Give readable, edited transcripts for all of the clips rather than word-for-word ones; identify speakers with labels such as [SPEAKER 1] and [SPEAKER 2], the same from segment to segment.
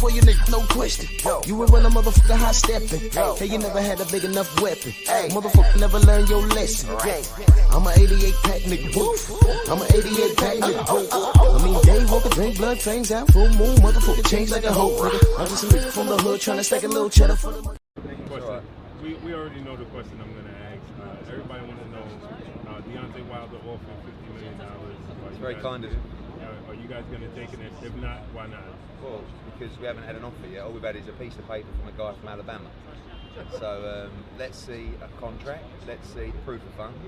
[SPEAKER 1] for you, nigga, no question. You were when a motherfucker high stepping. Hey, you never had a big enough weapon. Motherfucker never learned your lesson. I'm a 88 pack nigga. I'm a 88 pack nigga. I mean, day walker, drink blood, trains out, full moon, motherfucker change like a hoe, nigga. I'm just a nigga from the hood trying to stack a little cheddar for the money.
[SPEAKER 2] Question. We already know the question I'm going to ask. Everybody wants to know, Deontay Wilder offered $50 million.
[SPEAKER 3] It's very kind of him.
[SPEAKER 2] Are you guys going to take it? If not, why not?
[SPEAKER 3] Well, because we haven't had an offer yet. All we've had is a piece of paper from a guy from Alabama. So let's see a contract, let's see the proof of funds,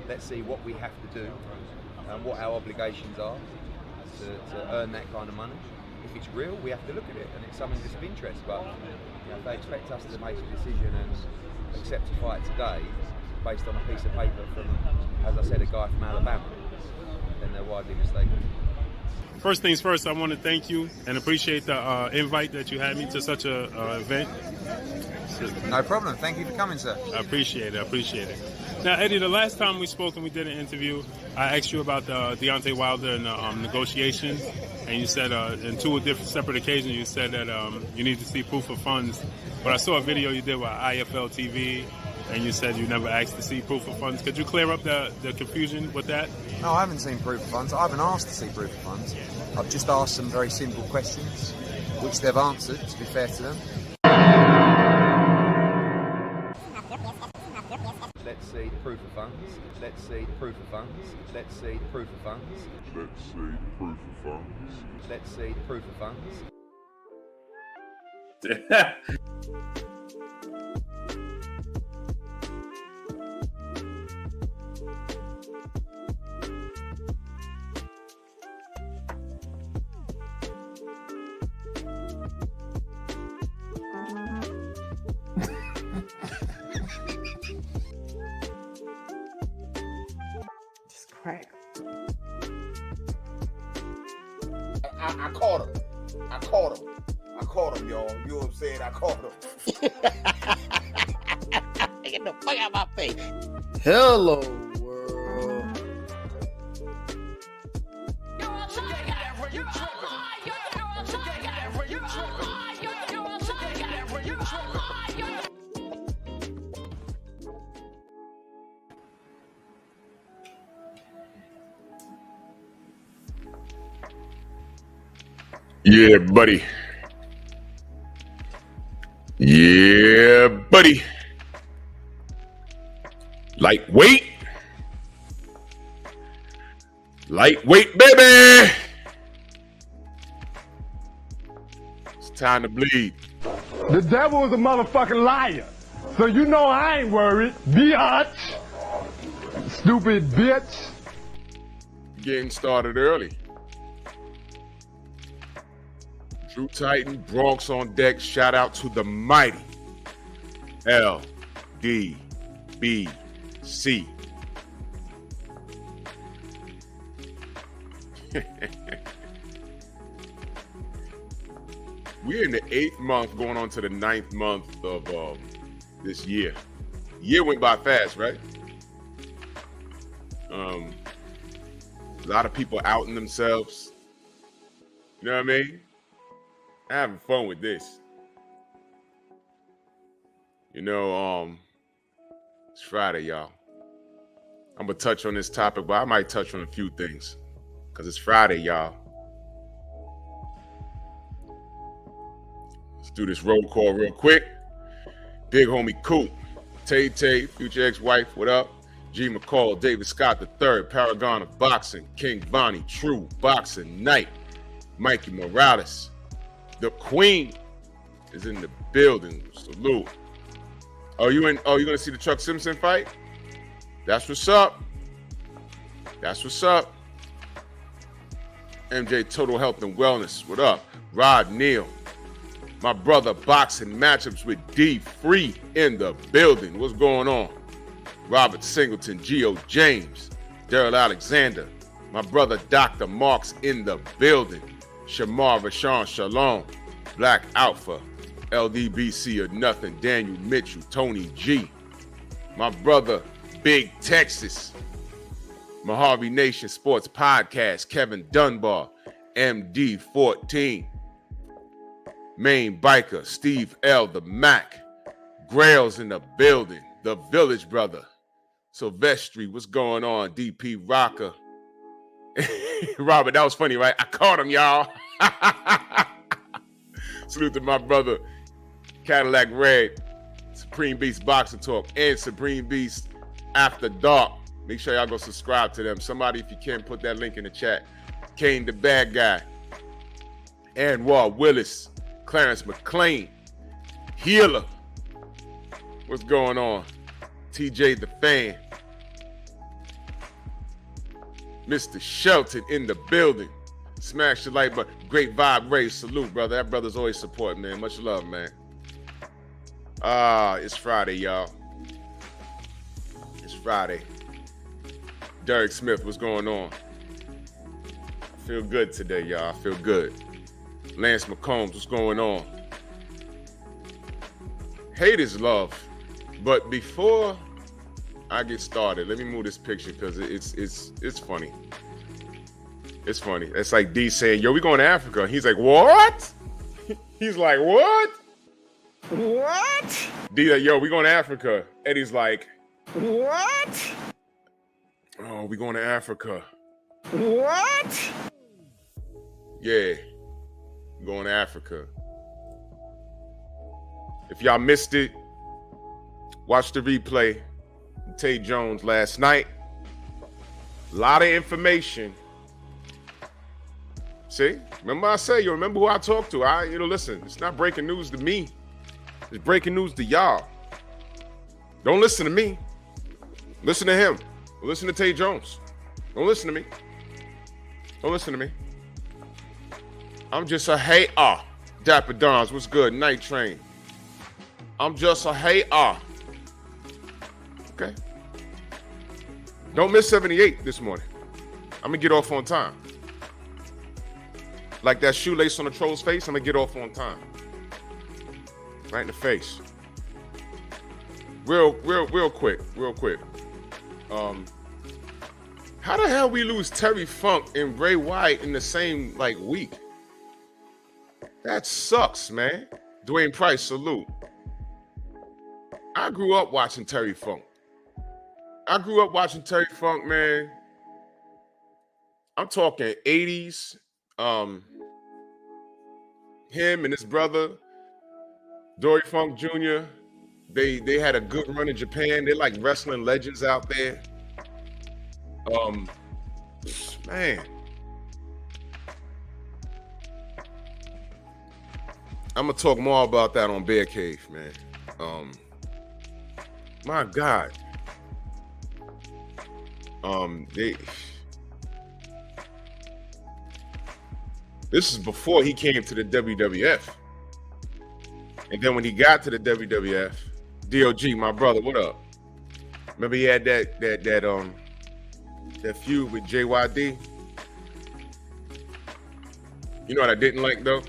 [SPEAKER 3] let's see what we have to do and what our obligations are to earn that kind of money. If it's real, we have to look at it, and it's something that's of interest. But if they expect us to make a decision and accept a fight today based on a piece of paper from, as I said, a guy from Alabama, then they're widely mistaken.
[SPEAKER 2] First things first, I want to thank you and appreciate the invite that you had me to such a event.
[SPEAKER 3] No problem. Thank you for coming, sir.
[SPEAKER 2] I appreciate it. Now, Eddie, the last time we spoke and we did an interview, I asked you about the Deontay Wilder and negotiations, and you said in two different separate occasions you said that you need to see proof of funds. But I saw a video you did with IFL TV, and you said you never asked to see proof of funds. Could you clear up the confusion with that?
[SPEAKER 4] No, I haven't seen proof of funds. I haven't asked to see proof of funds. I've just asked some very simple questions, which they've answered, to be fair to them.
[SPEAKER 3] Let's see the proof of funds. Let's see the proof of funds. Let's see the proof of funds.
[SPEAKER 5] Let's see the proof of funds.
[SPEAKER 3] Let's see the proof of funds.
[SPEAKER 6] Right.
[SPEAKER 7] I caught him. I caught him, y'all. You know what I'm saying? I caught him.
[SPEAKER 1] Get the fuck out of my face. Hello, world.
[SPEAKER 5] Yeah, buddy. Yeah, buddy. Lightweight. Lightweight, baby. It's time to bleed.
[SPEAKER 8] The devil is a motherfucking liar. So you know I ain't worried. Biatch. Stupid bitch.
[SPEAKER 5] Getting started early. True Titan, Bronx on deck. Shout out to the mighty LDBC. We're in the 8th month, going on to the 9th month of this year. Year went by fast, right? A lot of people outing themselves. You know what I mean? Having fun with this. You know, it's Friday, y'all. I'm gonna touch on this topic, but I might touch on a few things because it's Friday, y'all. Let's do this roll call real quick. Big homie Coop, Tay, future ex-wife, what up? G. McCall, David Scott III, Paragon of Boxing, King Bonnie, True Boxing Night, Mikey Morales. The Queen is in the building. Salute. You gonna see the Chuck Simpson fight? That's what's up. MJ Total Health and Wellness. What up? Rod Neal. My brother boxing matchups with D Free in the building. What's going on? Robert Singleton, Geo James, Daryl Alexander. My brother Dr. Marks in the building. Shamar Rashawn Shalom, Black Alpha, LDBC or Nothing, Daniel Mitchell, Tony G. My brother, Big Texas, Mojave Nation Sports Podcast, Kevin Dunbar, MD14. Main Biker, Steve L, the Mac, Grails in the building, the Village Brother, Sylvestri, what's going on? DP Rocker. Robert, that was funny, right? I caught him, y'all. Salute to my brother, Cadillac Red, Supreme Beast Boxing Talk, and Supreme Beast After Dark. Make sure y'all go subscribe to them. Somebody, if you can, put that link in the chat. Kane the Bad Guy, Anwar Willis, Clarence McLean, Healer. What's going on? TJ the Fan. Mr. Shelton in the building. Smash the like button. Great vibe, Ray. Salute, brother. That brother's always supporting, man. Much love, man. It's Friday, y'all. It's Friday. Derek Smith, what's going on? I feel good today, y'all. I feel good. Lance McCombs, what's going on? Hate is love. But before I get started, let me move this picture because it's funny. It's funny. It's like D saying, yo, we going to Africa. He's like, what? He's like, what?
[SPEAKER 6] What?
[SPEAKER 5] D like, yo, we going to Africa. Eddie's like,
[SPEAKER 6] What?
[SPEAKER 5] oh, we going to Africa.
[SPEAKER 6] What?
[SPEAKER 5] Yeah, we're going to Africa. If y'all missed it, watch the replay. Tay Jones last night. A lot of information. See? Remember I said, you remember who I talked to. Listen, it's not breaking news to me. It's breaking news to y'all. Don't listen to me. Listen to him. Listen to Tay Jones. Don't listen to me. Don't listen to me. I'm just a hater. Dapper Dons, what's good? Night Train. I'm just a hater. Okay. Don't miss 78 this morning. I'm gonna get off on time. Like that shoelace on the troll's face, I'm gonna get off on time. Right in the face. Real quick. How the hell we lose Terry Funk and Bray Wyatt in the same week? That sucks, man. Dwayne Price, salute. I grew up watching Terry Funk. Man. I'm talking 80s. Him and his brother, Dory Funk Jr., they had a good run in Japan. They're like wrestling legends out there. Man. I'm gonna talk more about that on Bear Cave, man. My God. This is before he came to the WWF. And then when he got to the WWF, DOG, my brother, what up? Remember he had that feud with JYD? You know what I didn't like though?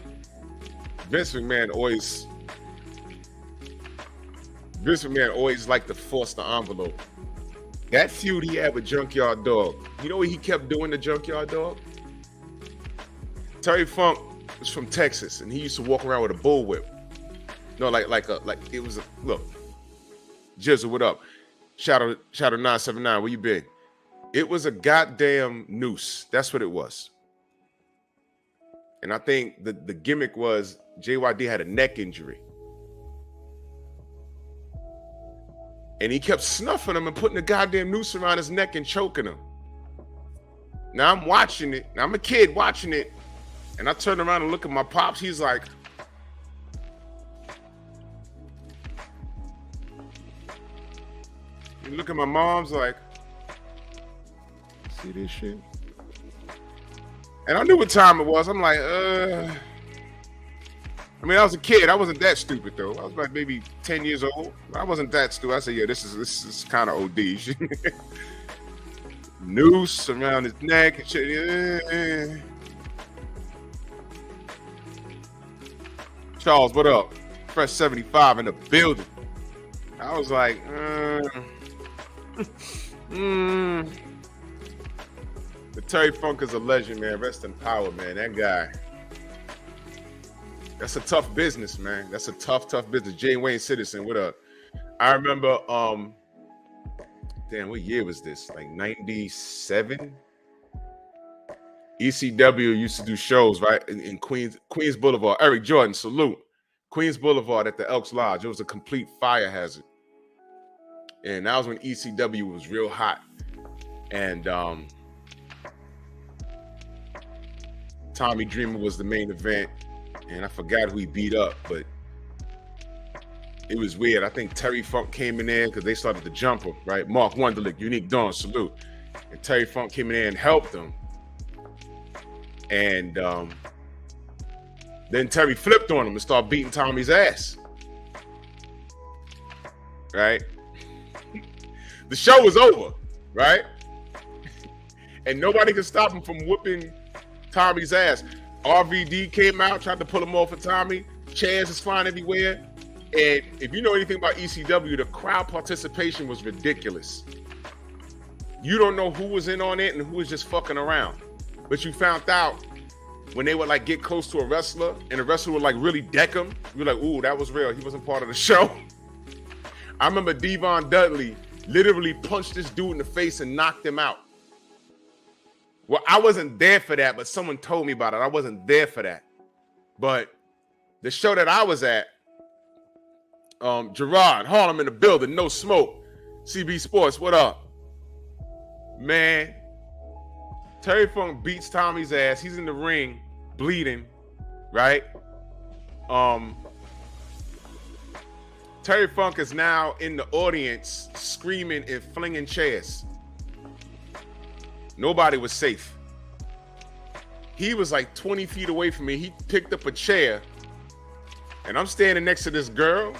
[SPEAKER 5] Vince McMahon always liked to force the envelope. That feud he had with Junkyard Dog. You know what he kept doing to Junkyard Dog? Terry Funk was from Texas, and he used to walk around with a bullwhip. No, look, Jizzle, what up? Shadow 979, where you been? It was a goddamn noose. That's what it was. And I think the gimmick was JYD had a neck injury. And he kept snuffing him and putting the goddamn noose around his neck and choking him. Now I'm watching it. Now I'm a kid watching it. And I turn around and look at my pops. He's like, you look at my mom's like, see this shit? And I knew what time it was. I'm like, I mean, I was a kid. I wasn't that stupid though. I was like maybe 10 years old. I wasn't that stupid. I said, yeah, this is kind of OD. Noose around his neck and shit. Charles, what up? Fresh 75 in the building. I was like, The Terry Funk is a legend, man. Rest in power, man. That guy. That's a tough business, man. That's a tough business. Jane Wayne Citizen, what up? I remember, damn, what year was this? Like 97? ECW used to do shows, right? In Queens Boulevard. Eric Jordan, salute. Queens Boulevard at the Elks Lodge. It was a complete fire hazard. And that was when ECW was real hot. And Tommy Dreamer was the main event. And I forgot who he beat up, but it was weird. I think Terry Funk came in there because they started the jumper, right? Mark Wunderlich, Unique Dawn, salute. And Terry Funk came in there and helped them. And then Terry flipped on him and started beating Tommy's ass. Right? The show was over, right? And nobody could stop him from whooping Tommy's ass. RVD came out, tried to pull him off of Tommy. Chairs is flying everywhere. And if you know anything about ECW, the crowd participation was ridiculous. You don't know who was in on it and who was just fucking around. But you found out when they would like get close to a wrestler and the wrestler would like really deck him. You're like, ooh, that was real. He wasn't part of the show. I remember Devon Dudley literally punched this dude in the face and knocked him out. Well, I wasn't there for that, but someone told me about it. I wasn't there for that. But the show that I was at, Gerard, Harlem in the building, no smoke. CB Sports, what up? Man, Terry Funk beats Tommy's ass. He's in the ring, bleeding, right? Terry Funk is now in the audience screaming and flinging chairs. Nobody was safe. He was like 20 feet away from me. He picked up a chair, and I'm standing next to this girl,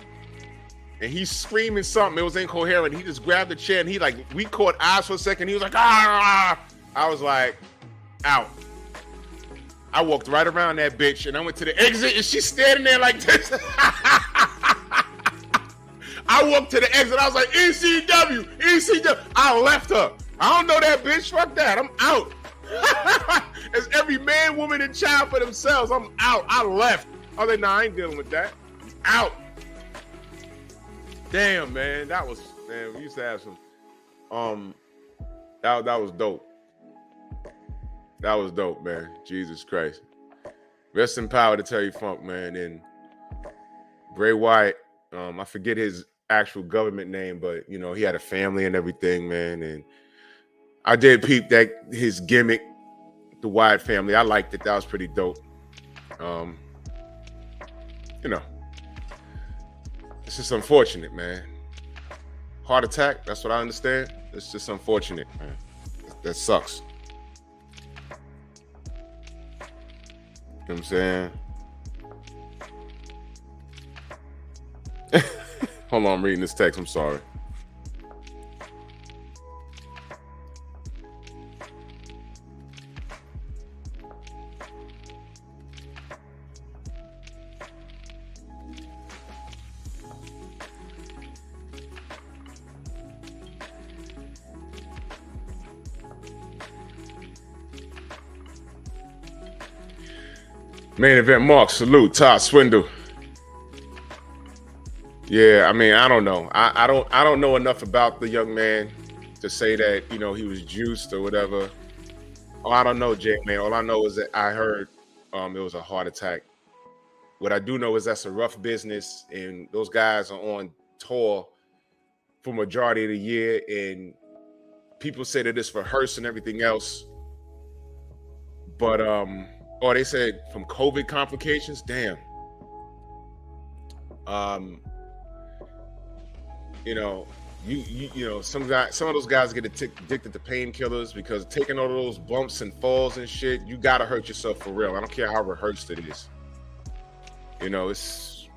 [SPEAKER 5] and he's screaming something. It was incoherent. He just grabbed the chair, and we caught eyes for a second. He was like, ah! I was like, out. I walked right around that bitch, and I went to the exit, and she's standing there like this. I walked to the exit. I was like, ECW. I left her. I don't know that bitch. Fuck that. I'm out. It's every man, woman, and child for themselves. I'm out. I left. I was like, nah, I ain't dealing with that. I'm out. Damn, man. We used to have some, that was dope. That was dope, man. Jesus Christ. Rest in power to Terry Funk, man. And Bray Wyatt, I forget his actual government name, but, you know, he had a family and everything, man. And I did peep that his gimmick, the Wyatt family. I liked it. That was pretty dope. You know, it's just unfortunate, man. Heart attack, that's what I understand. It's just unfortunate, man. That sucks. You know what I'm saying? Hold on, I'm reading this text. I'm sorry. Main event mark, salute, Todd Swindle. Yeah, I mean, I don't know. I don't know enough about the young man to say that, you know, he was juiced or whatever. Oh, I don't know, Jake, man. All I know is that I heard it was a heart attack. What I do know is that's a rough business, and those guys are on tour for majority of the year, and people say that it's rehearsed and everything else. But oh, they said from COVID complications. Damn. You know, you know, some of those guys get addicted to painkillers because taking all those bumps and falls and shit, you gotta hurt yourself for real. I don't care how rehearsed it is. You know, it's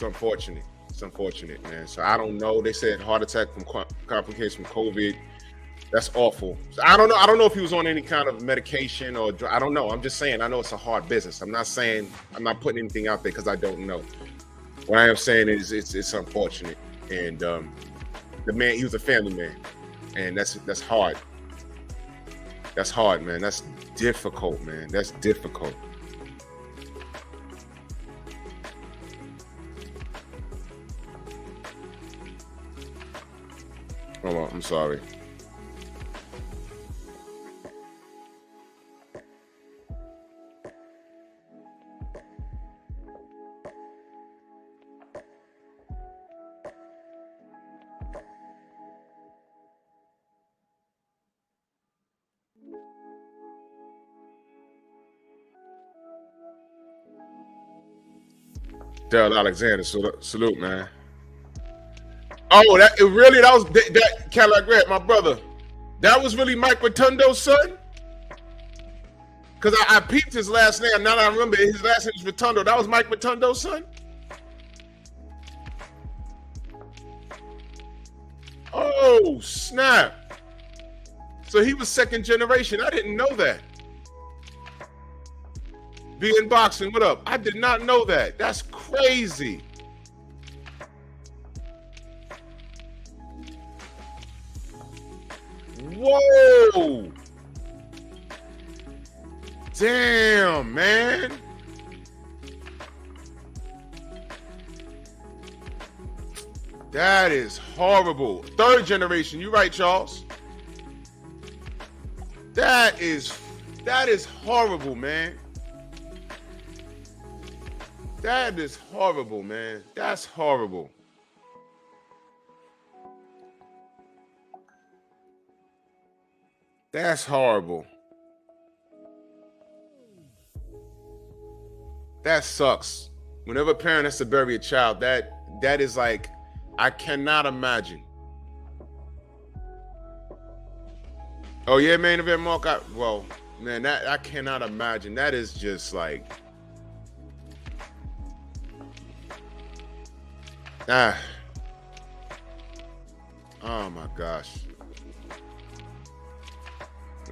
[SPEAKER 5] unfortunate. It's unfortunate, man. So I don't know. They said heart attack from complications from COVID. That's awful. So I don't know. I don't know if he was on any kind of medication or I don't know. I'm just saying. I know it's a hard business. I'm not putting anything out there because I don't know. What I am saying is it's unfortunate. And the man, he was a family man, and that's hard. That's hard, man. That's difficult, man. That's difficult. Hold on, I'm sorry. Daryl Alexander, salute, man. Oh, that was that Cadillac Red, my brother. That was really Mike Rotundo's son? Because I peeped his last name. Now that I remember, his last name was Rotundo. That was Mike Rotundo's son? Oh, snap. So he was second generation. I didn't know that. Being boxing, what up? I did not know that. That's crazy. Whoa. Damn, man. That is horrible. Third generation. You right, Charles. That is horrible, man. That is horrible, man. That's horrible. That's horrible. That sucks. Whenever a parent has to bury a child, that is like, I cannot imagine. Oh yeah, main event, Mark. Well, man, that I cannot imagine. That is just like, oh my gosh.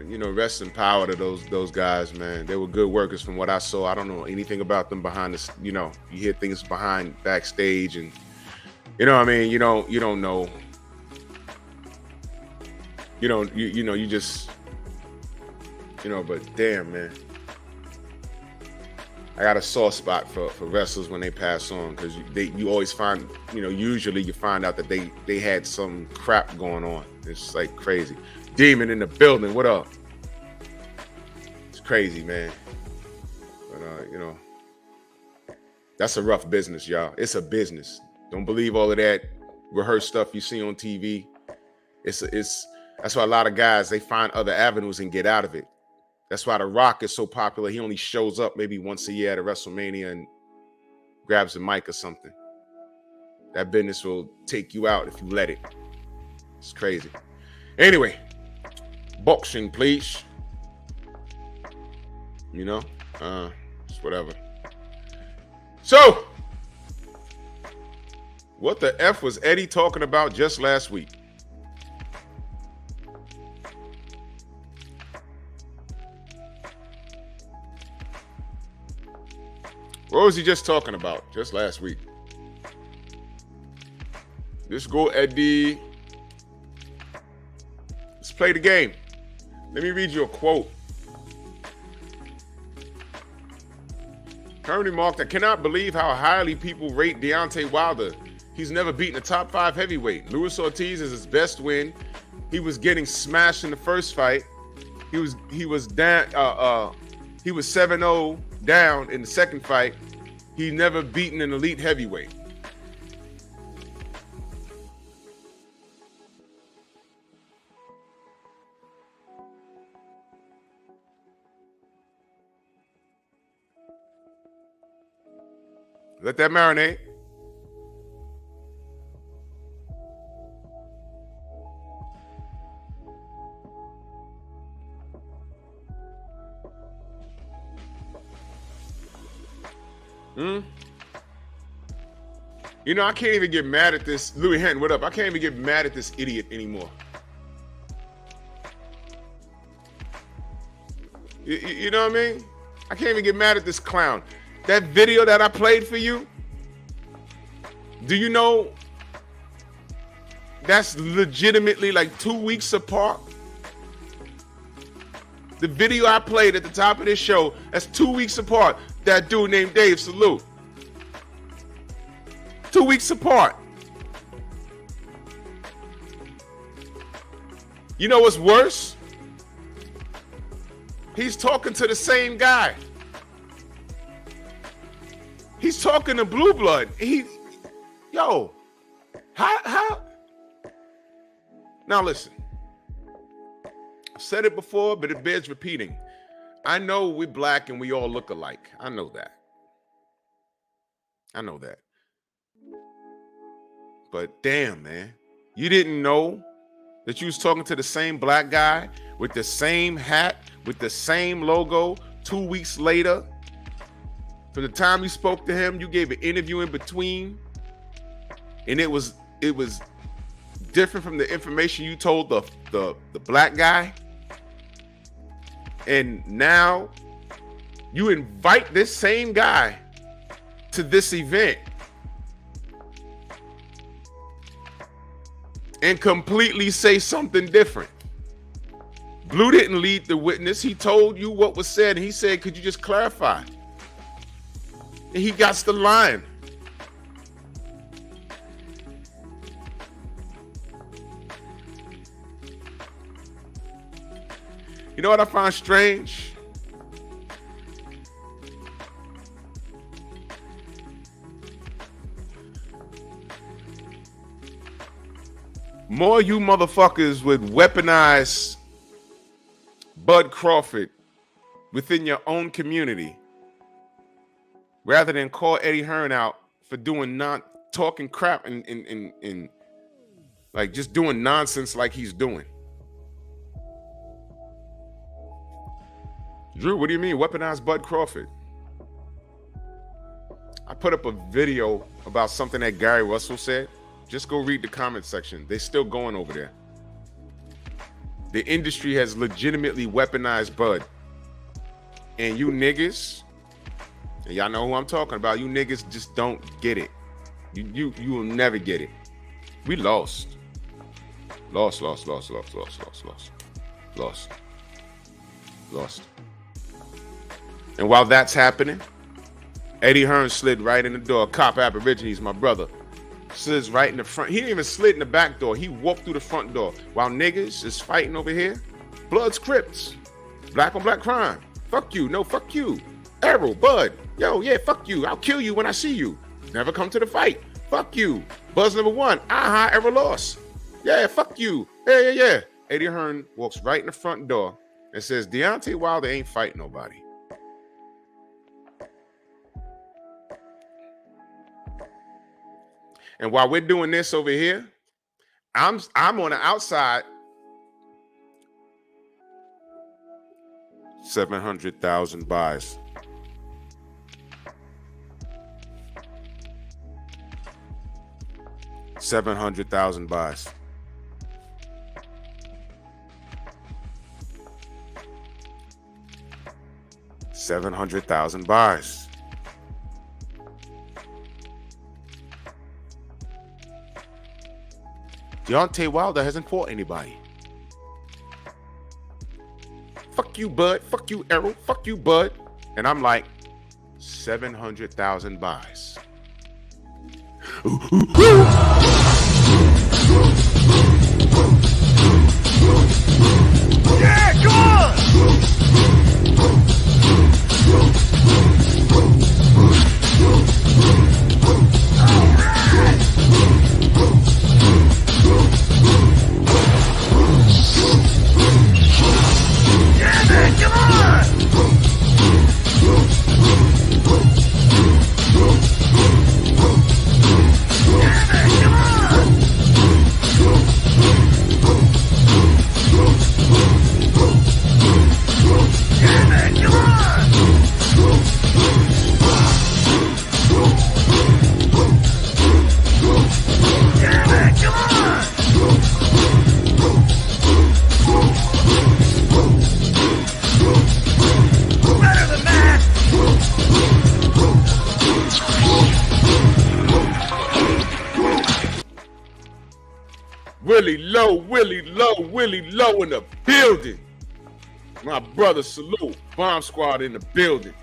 [SPEAKER 5] You know, rest in power to those guys, man. They were good workers from what I saw. I don't know anything about them behind this. You know, you hear things behind backstage, and you know what I mean. You don't know. You just, but damn, man. I got a soft spot for wrestlers when they pass on, because you always find, usually you find out that they had some crap going on. It's like crazy. Demon in the building, what up? It's crazy, man. But that's a rough business, y'all. It's a business. Don't believe all of that rehearsed stuff you see on TV. That's why a lot of guys, they find other avenues and get out of it. That's why The Rock is so popular. He only shows up maybe once a year at a WrestleMania and grabs a mic or something. That business will take you out if you let it. It's crazy. Anyway, boxing, please. It's whatever. So, what the F was Eddie talking about just last week? What was he just talking about just last week? Let's go, Eddie. Let's play the game. Let me read you a quote. Currently marked, I cannot believe how highly people rate Deontay Wilder. He's never beaten a top 5 heavyweight. Luis Ortiz is his best win. He was getting smashed in the first fight. He was down. He was 7-0 down in the second fight. He never beaten an elite heavyweight. Let that marinate. I can't even get mad at this. Louis Henton, what up? I can't even get mad at this idiot anymore. You know what I mean? I can't even get mad at this clown. That video that I played for you, do you know that's legitimately like 2 weeks apart? The video I played at the top of this show, that's 2 weeks apart. That dude named Dave, salute. 2 weeks apart. You know what's worse? He's talking to the same guy. He's talking to Blue Blood. How? Now listen. I've said it before, but it bears repeating. I know we're black and we all look alike. I know that. But damn, man. You didn't know that you was talking to the same black guy with the same hat, with the same logo 2 weeks later? From the time you spoke to him, you gave an interview in between, and it was different from the information you told the black guy. And now you invite this same guy to this event and completely say something different. Blue didn't lead the witness. He told you what was said. And he said, could you just clarify? And he got the line. You know what I find strange? More you motherfuckers with weaponized Bud Crawford within your own community, rather than call Eddie Hearn out for doing talking crap and like just doing nonsense like he's doing. Drew, what do you mean weaponized Bud Crawford? I put up a video about something that Gary Russell said. Just go read the comment section. They're still going over there. The industry has legitimately weaponized Bud. And you niggas, and y'all know who I'm talking about, you niggas just don't get it. You will never get it. We lost. Lost. And while that's happening, Eddie Hearn slid right in the door. Cop Aborigines, my brother, slids right in the front. He didn't even slid in the back door. He walked through the front door. While niggas is fighting over here, Bloods, Crips, black on black crime. Fuck you. No, fuck you. Errol, Bud. Yo, yeah, fuck you. I'll kill you when I see you. Never come to the fight. Fuck you. Buzz number one. Aha, Errol lost. Yeah, fuck you. Yeah. Eddie Hearn walks right in the front door and says, Deontay Wilder ain't fighting nobody. And while we're doing this over here, I'm on the outside. 700,000 buys. $700,000 buys. $700,000 buys. Deontay Wilder hasn't fought anybody. Fuck you, Bud. Fuck you, Errol. Fuck you, Bud. And I'm like, 700,000 buys.
[SPEAKER 6] Yeah, come on!
[SPEAKER 5] Willie Low in the building. My brother, salute. Bomb Squad in the building.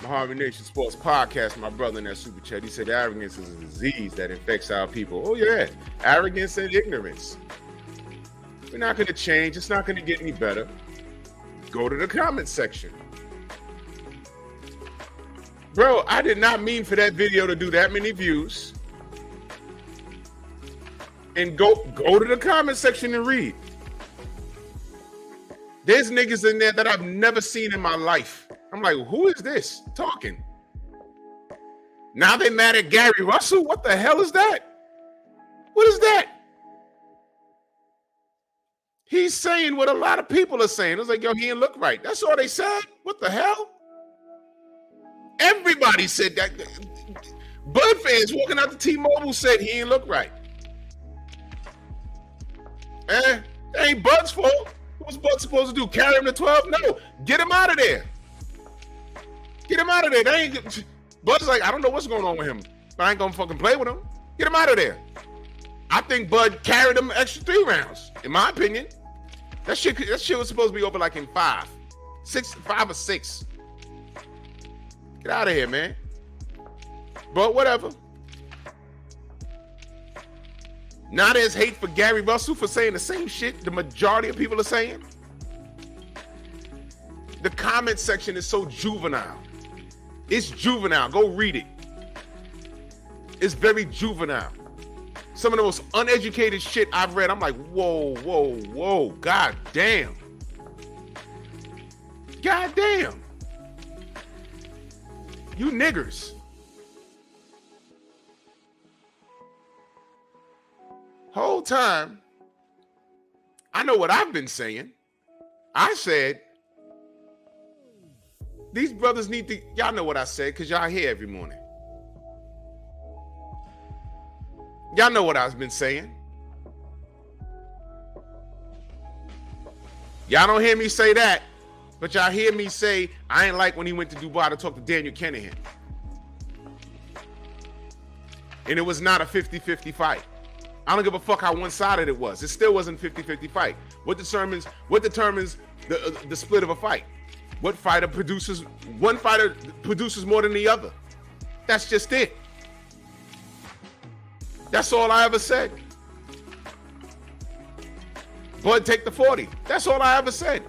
[SPEAKER 5] Mahari Nation Sports Podcast, my brother in that super chat. He said arrogance is a disease that infects our people. Oh, yeah. Arrogance and ignorance. We're not going to change. It's not going to get any better. Go to the comment section. Bro, I did not mean for that video to do that many views. And go to the comment section and read. There's niggas in there that I've never seen in my life. I'm like, who is this talking? Now they mad at Gary Russell? What the hell is that? What is that? He's saying what a lot of people are saying. It's like, yo, he didn't look right. That's all they said. What the hell? Everybody said that. Bud fans walking out to T-Mobile said he didn't look right. That ain't Bud's fault. What's Bud supposed to do? Carry him to 12? No. Get him out of there. Get him out of there. They ain't. Bud's like, I don't know what's going on with him, but I ain't gonna fucking play with him. Get him out of there. I think Bud carried him extra 3 rounds, in my opinion. That shit was supposed to be over like in 5 or 6. Get out of here, man. But whatever. Now there's hate for Gary Russell for saying the same shit the majority of people are saying. The comment section is so juvenile. It's juvenile. Go read it. It's very juvenile. Some of the most uneducated shit I've read. I'm like, whoa, whoa, whoa. God damn. God damn. You niggers. Whole time, I know what I've been saying. I said, these brothers need to, y'all know what I said, because y'all here every morning. Y'all know what I've been saying. Y'all don't hear me say that, but y'all hear me say, I ain't like when he went to Dubai to talk to Daniel Kinahan. And it was not a 50-50 fight. I don't give a fuck how one-sided it was. It still wasn't a 50-50 fight. What determines the split of a fight? One fighter produces more than the other. That's just it. That's all I ever said. Bud, take the 40. That's all I ever said.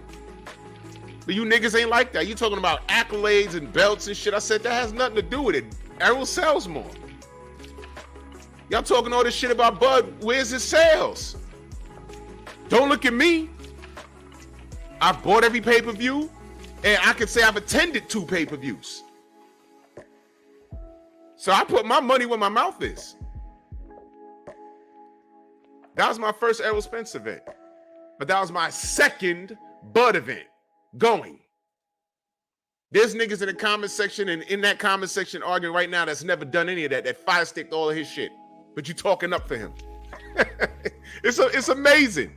[SPEAKER 5] But you niggas ain't like that. You talking about accolades and belts and shit. I said that has nothing to do with it. Errol sells more. Y'all talking all this shit about Bud. Where's his sales? Don't look at me. I've bought every pay-per-view, and I could say I've attended 2 pay-per-views. So I put my money where my mouth is. That was my first Errol Spence event. But that was my second Bud event going. There's niggas in the comment section and in that comment section arguing right now that's never done any of that fire sticked all of his shit. But you talking up for him. It's amazing.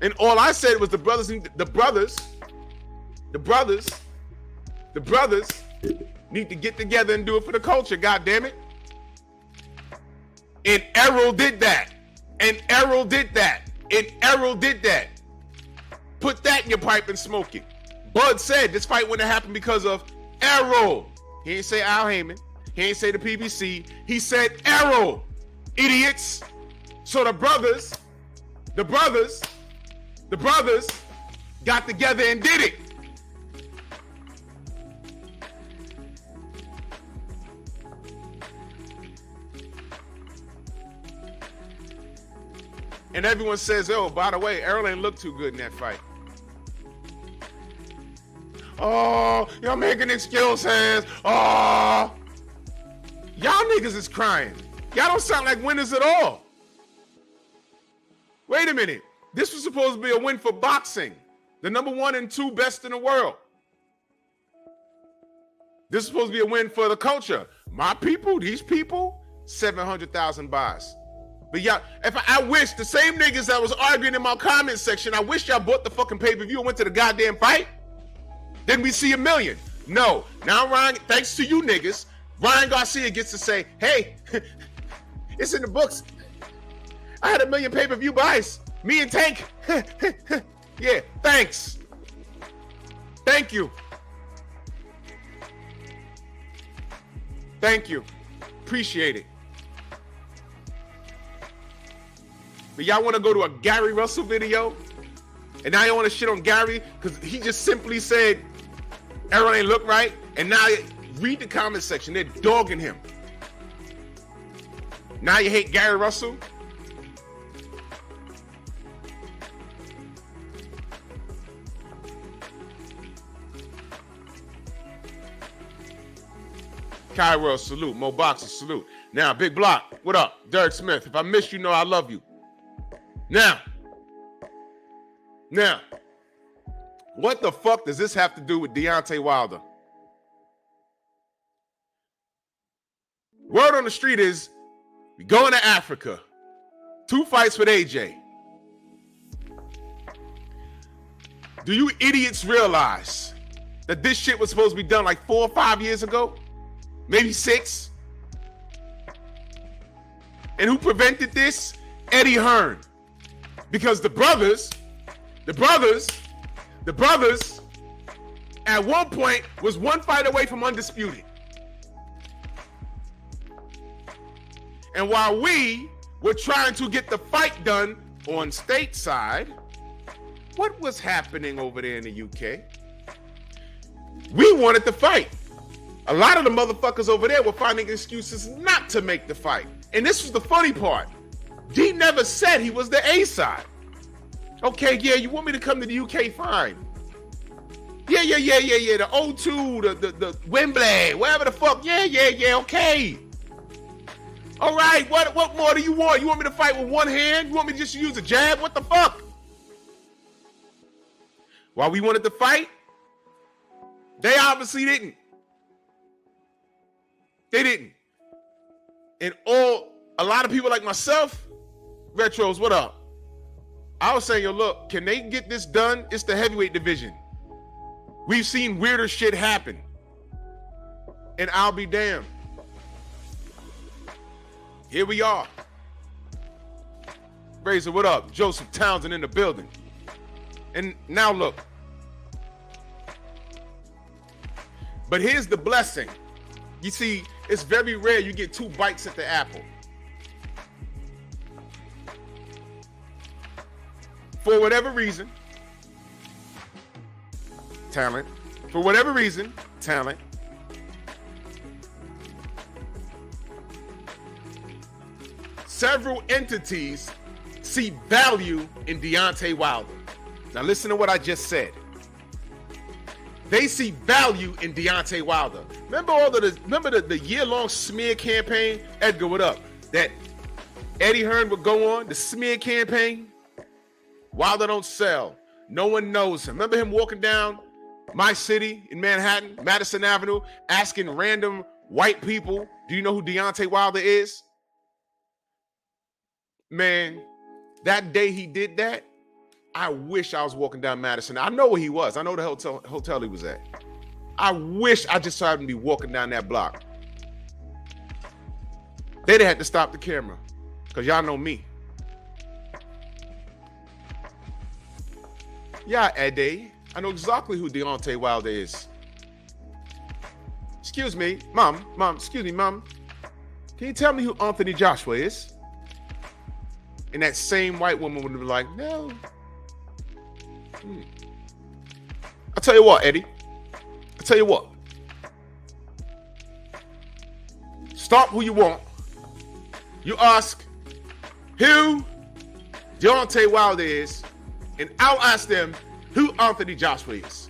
[SPEAKER 5] And all I said was the brothers need to get together and do it for the culture, God damn it. And Errol did that. And Errol did that. And Errol did that. Put that in your pipe and smoke it. Bud said this fight wouldn't have happened because of Errol. He didn't say Al Heyman. He didn't say the PBC. He said Errol. Idiots. So the brothers got together and did it. And everyone says, oh, by the way, Errol ain't look too good in that fight. Oh, y'all making excuses. Oh. Y'all niggas is crying. Y'all don't sound like winners at all. Wait a minute. This was supposed to be a win for boxing. The number 1 and 2 best in the world. This is supposed to be a win for the culture. My people, these people, 700,000 buys. But y'all, I wish the same niggas that was arguing in my comment section, I wish y'all bought the fucking pay-per-view and went to the goddamn fight. Then we see 1 million. No. Now Ryan, thanks to you niggas, Ryan Garcia gets to say, hey, it's in the books. I had 1 million pay-per-view buys. Me and Tank. Yeah, thanks. Thank you. Thank you. Appreciate it. But y'all want to go to a Gary Russell video? And now you want to shit on Gary because he just simply said everyone ain't look right. And now read the comment section. They're dogging him. Now you hate Gary Russell? Kai World, salute. Mo Boxer, salute. Now, Big Block, what up? Derek Smith, if I miss you, know I love you. Now, what the fuck does this have to do with Deontay Wilder? Word on the street is we going to Africa. 2 fights with AJ. Do you idiots realize that this shit was supposed to be done like 4 or 5 years ago? Maybe 6. And who prevented this? Eddie Hearn. Because the brothers at one point was 1 fight away from undisputed. And while we were trying to get the fight done on stateside, what was happening over there in the UK? We wanted the fight. A lot of the motherfuckers over there were finding excuses not to make the fight. And this was the funny part. D never said he was the A side. Okay, yeah, you want me to come to the UK? Fine. Yeah. The O2, the Wembley, whatever the fuck. Yeah, okay. All right, what more do you want? You want me to fight with one hand? You want me to just use a jab? What the fuck? While we wanted to fight, they obviously didn't. They didn't. And a lot of people like myself, Retros, what up? I was saying, yo, look, can they get this done? It's the heavyweight division. We've seen weirder shit happen. And I'll be damned. Here we are. Razor, what up? Joseph Townsend in the building. And now look. But here's the blessing. You see, it's very rare you get 2 bites at the apple. For whatever reason, talent. For whatever reason, talent. Several entities see value in Deontay Wilder. Now listen to what I just said. They see value in Deontay Wilder. Remember the year-long smear campaign? Edgar, what up? That Eddie Hearn would go on, the smear campaign? Wilder don't sell. No one knows him. Remember him walking down my city in Manhattan, Madison Avenue, asking random white people, do you know who Deontay Wilder is? Man, that day he did that, I wish I was walking down Madison. I know where he was. I know the hotel he was at. I wish I just saw him be walking down that block. They'd have had to stop the camera because y'all know me. Yeah, Eddie. I know exactly who Deontay Wilder is. Excuse me, Mom. Excuse me, Mom. Can you tell me who Anthony Joshua is? And that same white woman would be like, no. I'll tell you what, Eddie. I'll tell you what. Stop who you want. You ask who Deontay Wilder is, and I'll ask them who Anthony Joshua is.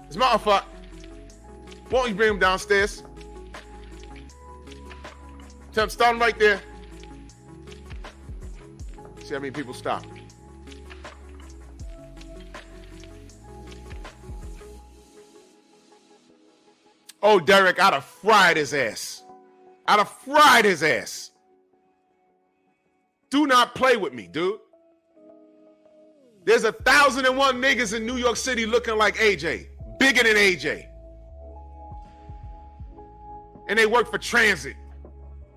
[SPEAKER 5] As a matter of fact, why don't you bring him downstairs? Tell him, start him right there. See how many people stop. Oh, Derek, I'd have fried his ass. I'd have fried his ass. Do not play with me, dude. There's 1,001 niggas in New York City looking like AJ. Bigger than AJ. And they work for transit.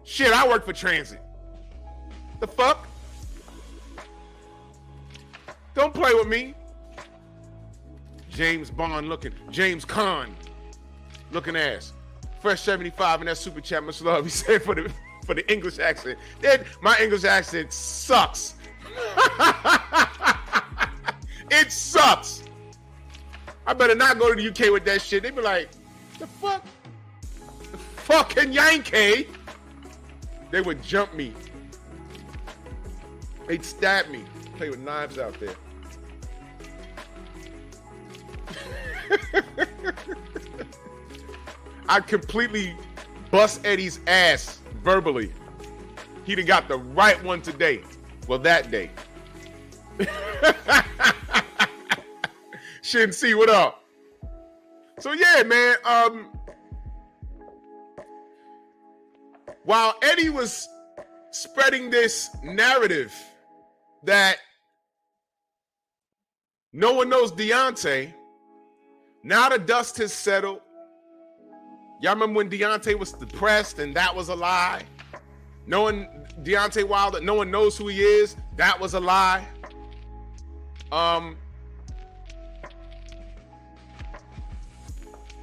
[SPEAKER 5] Shit, I work for transit. The fuck? Don't play with me. James Bond looking. James Caan looking ass. Fresh 75 in that super chat. Much love. He said for the English accent. My English accent sucks. It sucks. I better not go to the UK with that shit. They be like, the fuck? The fucking Yankee? They would jump me. They'd stab me. Play with knives out there. I'd completely bust Eddie's ass verbally. He'd have got the right one today. Well, that day. Shouldn't see what up. So yeah, man. While Eddie was spreading this narrative that no one knows Deontay, now the dust has settled. Y'all remember when Deontay was depressed and that was a lie? Knowing Deontay Wilder, no one knows who he is, that was a lie.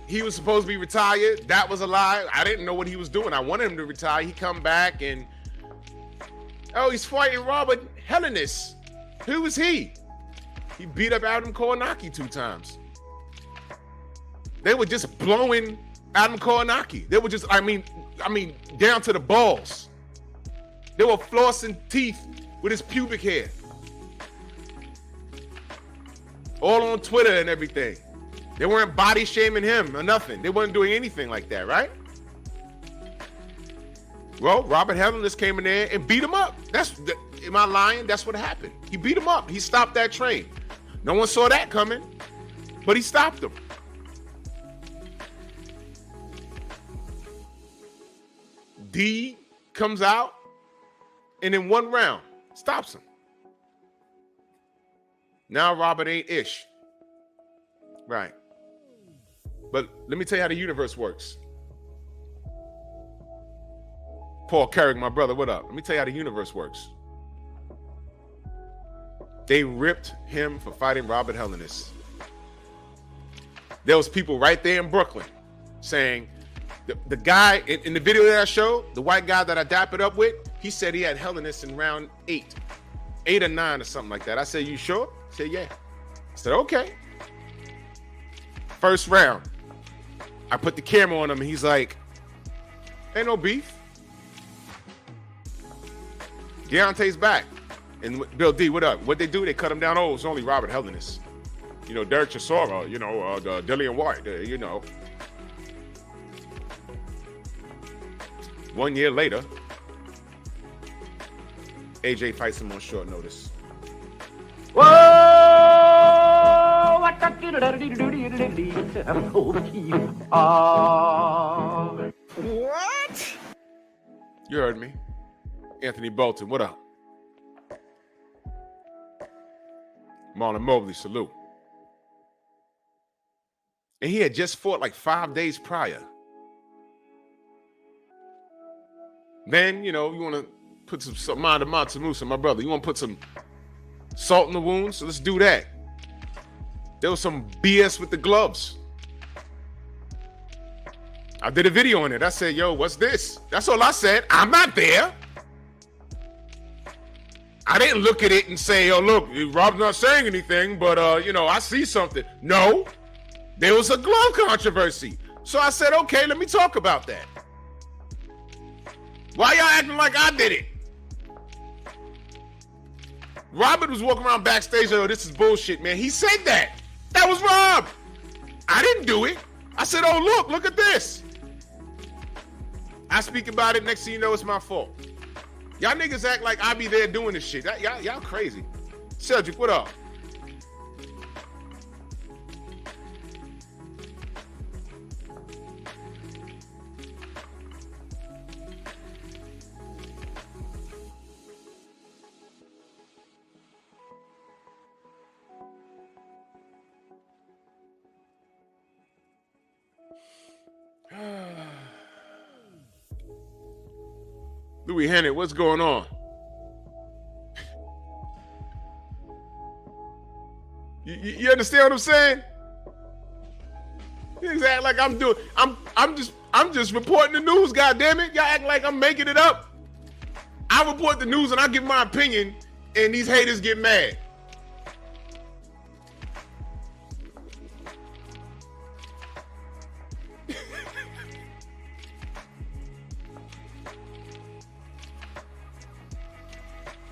[SPEAKER 5] He was supposed to be retired, that was a lie. I didn't know what he was doing. I wanted him to retire. He come back and, oh, he's fighting Robert Helenius. Who was he? He beat up Adam Kownacki 2 times. They were just blowing Adam Kownacki. They were just, I mean, down to the balls. They were flossing teeth with his pubic hair. All on Twitter and everything. They weren't body shaming him or nothing. They weren't doing anything like that, right? Well, Robert Helenius came in there and beat him up. Am I lying? That's what happened. He beat him up. He stopped that train. No one saw that coming, but he stopped him. D comes out and in 1 round stops him. Now Robert ain't ish. Right. But let me tell you how the universe works. Paul Carrick, my brother, what up? Let me tell you how the universe works. They ripped him for fighting Robert Helenius. There was people right there in Brooklyn saying, the guy in the video that I showed, the white guy that I dapped it up with, he said he had Helenius in round 8 or 9 or something like that. I said, you sure? He said, yeah. I said, okay. First round, I put the camera on him and he's like, ain't no beef. Deontay's back. And Bill D, what up? What'd they do? They cut him down. Oh, it's only Robert Helenius. You know, Derek Chisora, you know, Dillian White, you know. 1 year later, AJ fights him on short notice.
[SPEAKER 6] Whoa! What?
[SPEAKER 5] You heard me. Anthony Bolton, what up? Marlon Mobley, salute. And he had just fought like 5 days prior. Then, you know, you want to put some mind of Montemusa, my brother. You want to put some salt in the wounds? So let's do that. There was some BS with the gloves. I did a video on it. I said, yo, what's this? That's all I said. I'm not there. I didn't look at it and say, oh, look, Rob's not saying anything, but, you know, I see something. No, there was a glove controversy. So I said, okay, let me talk about that. Why y'all acting like I did it? Robert was walking around backstage, oh, this is bullshit, man. He said that. That was Rob. I didn't do it. I said, oh, look at this. I speak about it, next thing you know, it's my fault. Y'all niggas act like I be there doing this shit. Y'all crazy. Cedric, what up? Louis Hennett, what's going on? You understand what I'm saying? You act like I'm doing. I'm just reporting the news. God damn it! Y'all act like I'm making it up. I report the news and I give my opinion, and these haters get mad.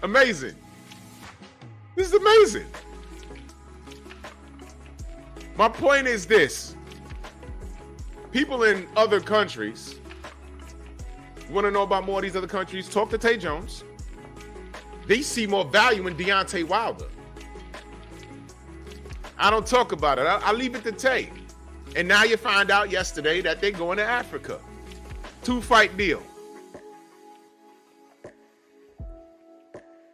[SPEAKER 5] Amazing. This is amazing. My point is this. People in other countries, you want to know about more of these other countries? Talk to Tay Jones. They see more value in Deontay Wilder. I don't talk about it. I leave it to Tay. And now you find out yesterday that they're going to Africa. 2-fight deal.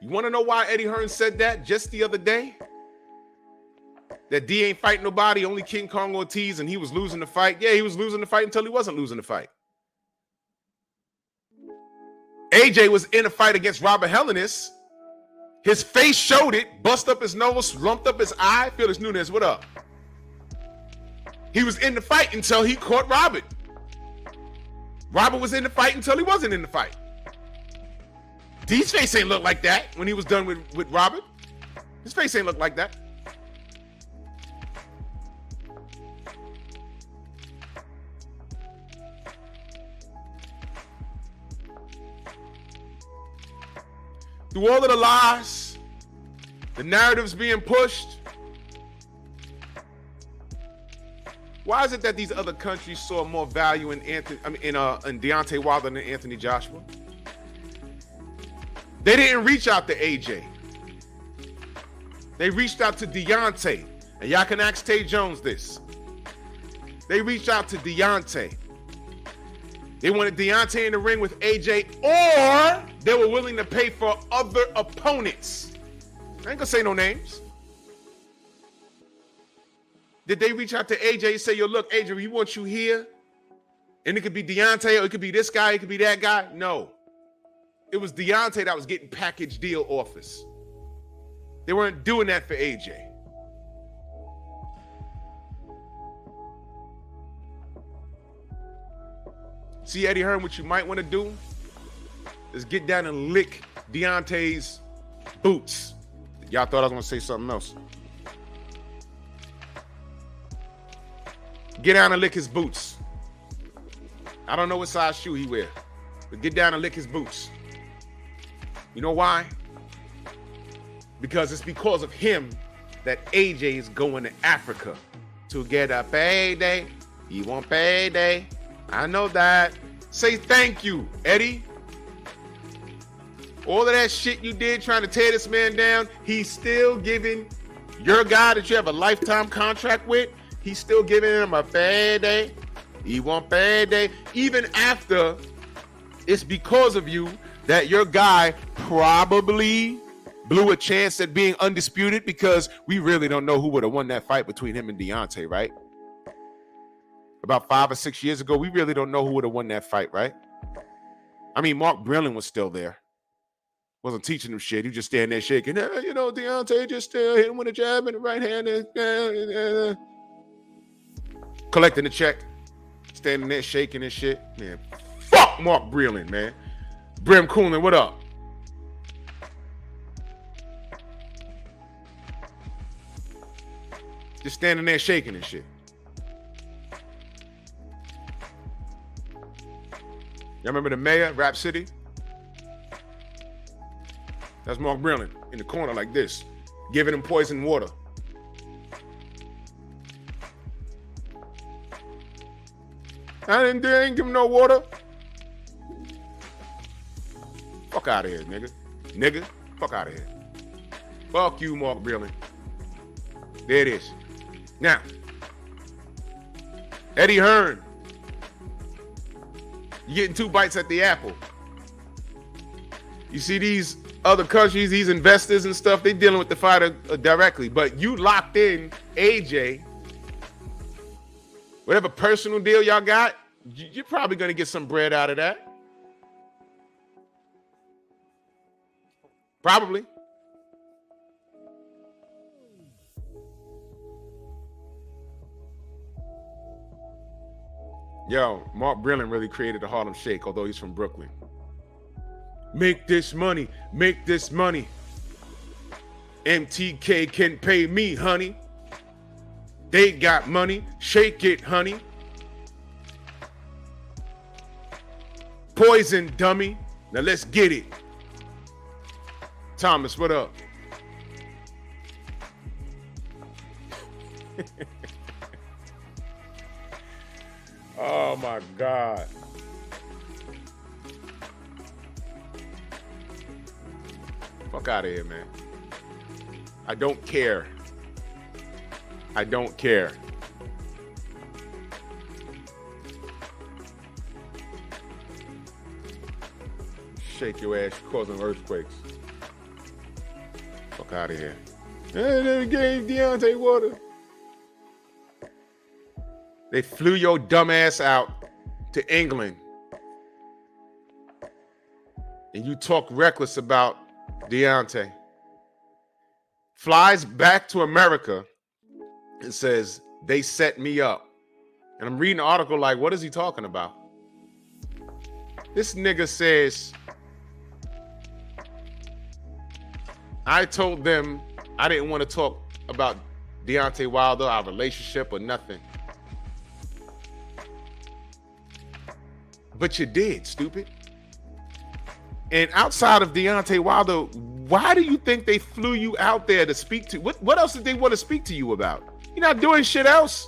[SPEAKER 5] You want to know why Eddie Hearn said that just the other day? That D ain't fighting nobody, only King Kong Ortiz, and he was losing the fight. Yeah, he was losing the fight until he wasn't losing the fight. AJ was in a fight against Robert Helenius. His face showed it, bust up his nose, lumped up his eye. Felix Nunes, what up? He was in the fight until he caught Robert. Robert was in the fight until he wasn't in the fight. D's face ain't look like that when he was done with Robert. His face ain't look like that. Through all of the lies, the narratives being pushed, why is it that these other countries saw more value in Deontay Wilder than Anthony Joshua? They didn't reach out to AJ. They reached out to Deontay. And y'all can ask Tay Jones this. They reached out to Deontay. They wanted Deontay in the ring with AJ, or they were willing to pay for other opponents. I ain't gonna say no names. Did they reach out to AJ and say, yo, look, AJ, we want you here? And it could be Deontay, or it could be this guy, it could be that guy? No. It was Deontay that was getting package deal offers. They weren't doing that for AJ. See, Eddie Hearn, what you might want to do is get down and lick Deontay's boots. Y'all thought I was going to say something else. Get down and lick his boots. I don't know what size shoe he wear, but get down and lick his boots. You know why? Because it's because of him that AJ is going to Africa to get a payday. He want payday. I know that. Say thank you, Eddie. All of that shit you did trying to tear this man down, he's still giving your guy that you have a lifetime contract with, he's still giving him a payday. He want payday. Even after it's because of you that your guy probably blew a chance at being undisputed, because we really don't know who would have won that fight between him and Deontay, right? About 5 or 6 years ago, we really don't know who would have won that fight, right? I mean, Mark Brillen was still there. Wasn't teaching him shit. He was just standing there shaking. You know, Deontay just hit him with a jab in the right hand. And, collecting the check. Standing there shaking and shit. Man, fuck Mark Brillen, man. Brim Coolin, what up? Just standing there shaking and shit. Y'all remember the mayor, Rap City? That's Mark Brillen in the corner like this, giving him poison water. I didn't give him no water. Fuck out of here, nigga. Nigga, fuck out of here. Fuck you, Mark Brillen. There it is. Now, Eddie Hearn. You're getting 2 bites at the apple. You see these other countries, these investors and stuff, they dealing with the fighter directly. But you locked in AJ. Whatever personal deal y'all got, you're probably going to get some bread out of that. Probably. Yo, Mark Brillen really created the Harlem Shake, although he's from Brooklyn. Make this money. Make this money. MTK can pay me, honey. They got money. Shake it, honey. Poison, dummy. Now let's get it. Thomas, what up? Oh my God. Fuck out of here, man. I don't care. I don't care. Shake your ass, causing earthquakes. Fuck out of here. They gave Deontay water. They flew your dumb ass out to England. And you talk reckless about Deontay. Flies back to America and says, they set me up. And I'm reading the article like, what is he talking about? This nigga says, I told them I didn't want to talk about Deontay Wilder, our relationship or nothing. But you did, stupid. And outside of Deontay Wilder, why do you think they flew you out there to speak to? What else did they want to speak to you about? You're not doing shit else.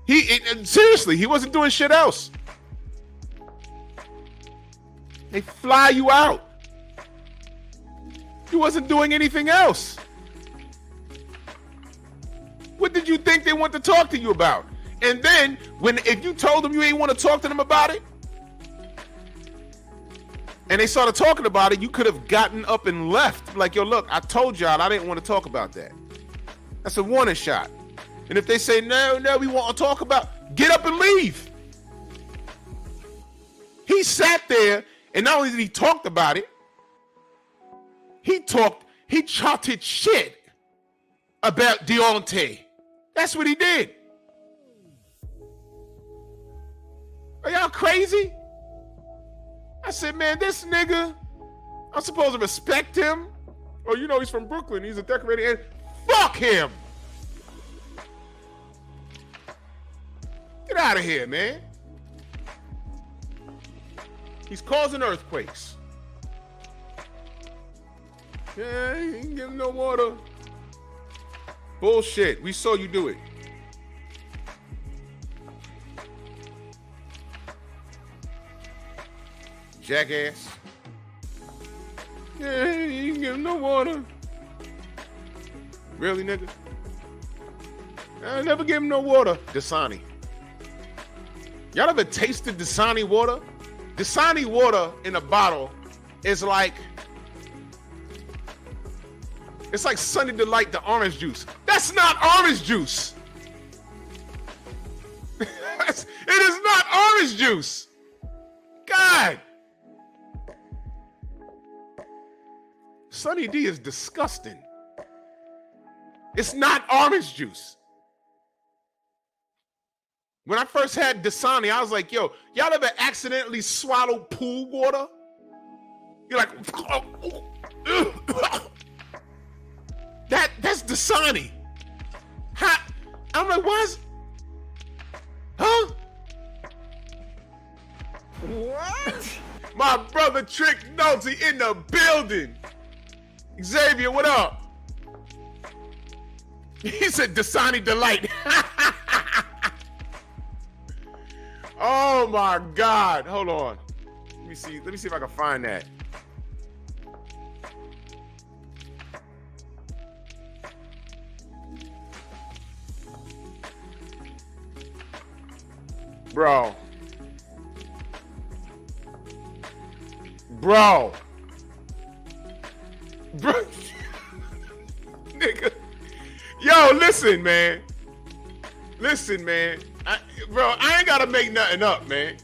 [SPEAKER 5] Seriously, he wasn't doing shit else. They fly you out. He wasn't doing anything else. What did you think they want to talk to you about? And then, if you told them you ain't want to talk to them about it, and they started talking about it, you could have gotten up and left. Like, yo, look, I told y'all I didn't want to talk about that. That's a warning shot. And if they say, no, we want to talk about, get up and leave. He sat there, and not only did he talk about it, he chatted shit about Deontay. That's what he did. Are y'all crazy? I said, man, this nigga, I'm supposed to respect him. Oh, you know he's from Brooklyn. He's a decorator. And fuck him. Get out of here, man. He's causing earthquakes. Yeah, he ain't giving no water. Bullshit. We saw you do it. Jackass. Yeah, he ain't giving no water. Really, nigga? I never gave him no water. Dasani. Y'all ever tasted Dasani water? Dasani water in a bottle is like, it's like Sunny Delight, the orange juice. That's not orange juice. It is not orange juice. God. Sunny D is disgusting. It's not orange juice. When I first had Dasani, I was like, yo, y'all ever accidentally swallow pool water? You're like, that's Dasani. I'm like, what? Huh? What? My brother Trick Nolte in the building. Xavier, what up? He said Dasani Delight. Oh my God. Hold on. Let me see if I can find that. Bro. Nigga. Yo, listen, man. I ain't gotta make nothing up, man.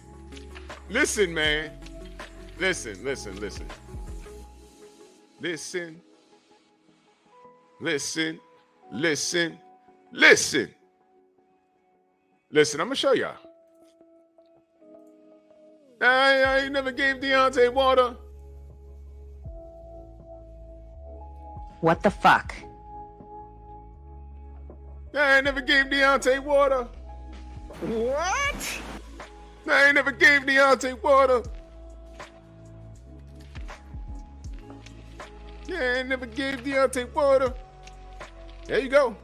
[SPEAKER 5] Listen, man. Listen. Listen, I'm gonna show y'all. I never gave Deontay water.
[SPEAKER 9] What the fuck?
[SPEAKER 5] I ain't never gave Deontay water.
[SPEAKER 6] What?
[SPEAKER 5] I ain't never gave Deontay water. Yeah, I ain't never gave Deontay water. There you go.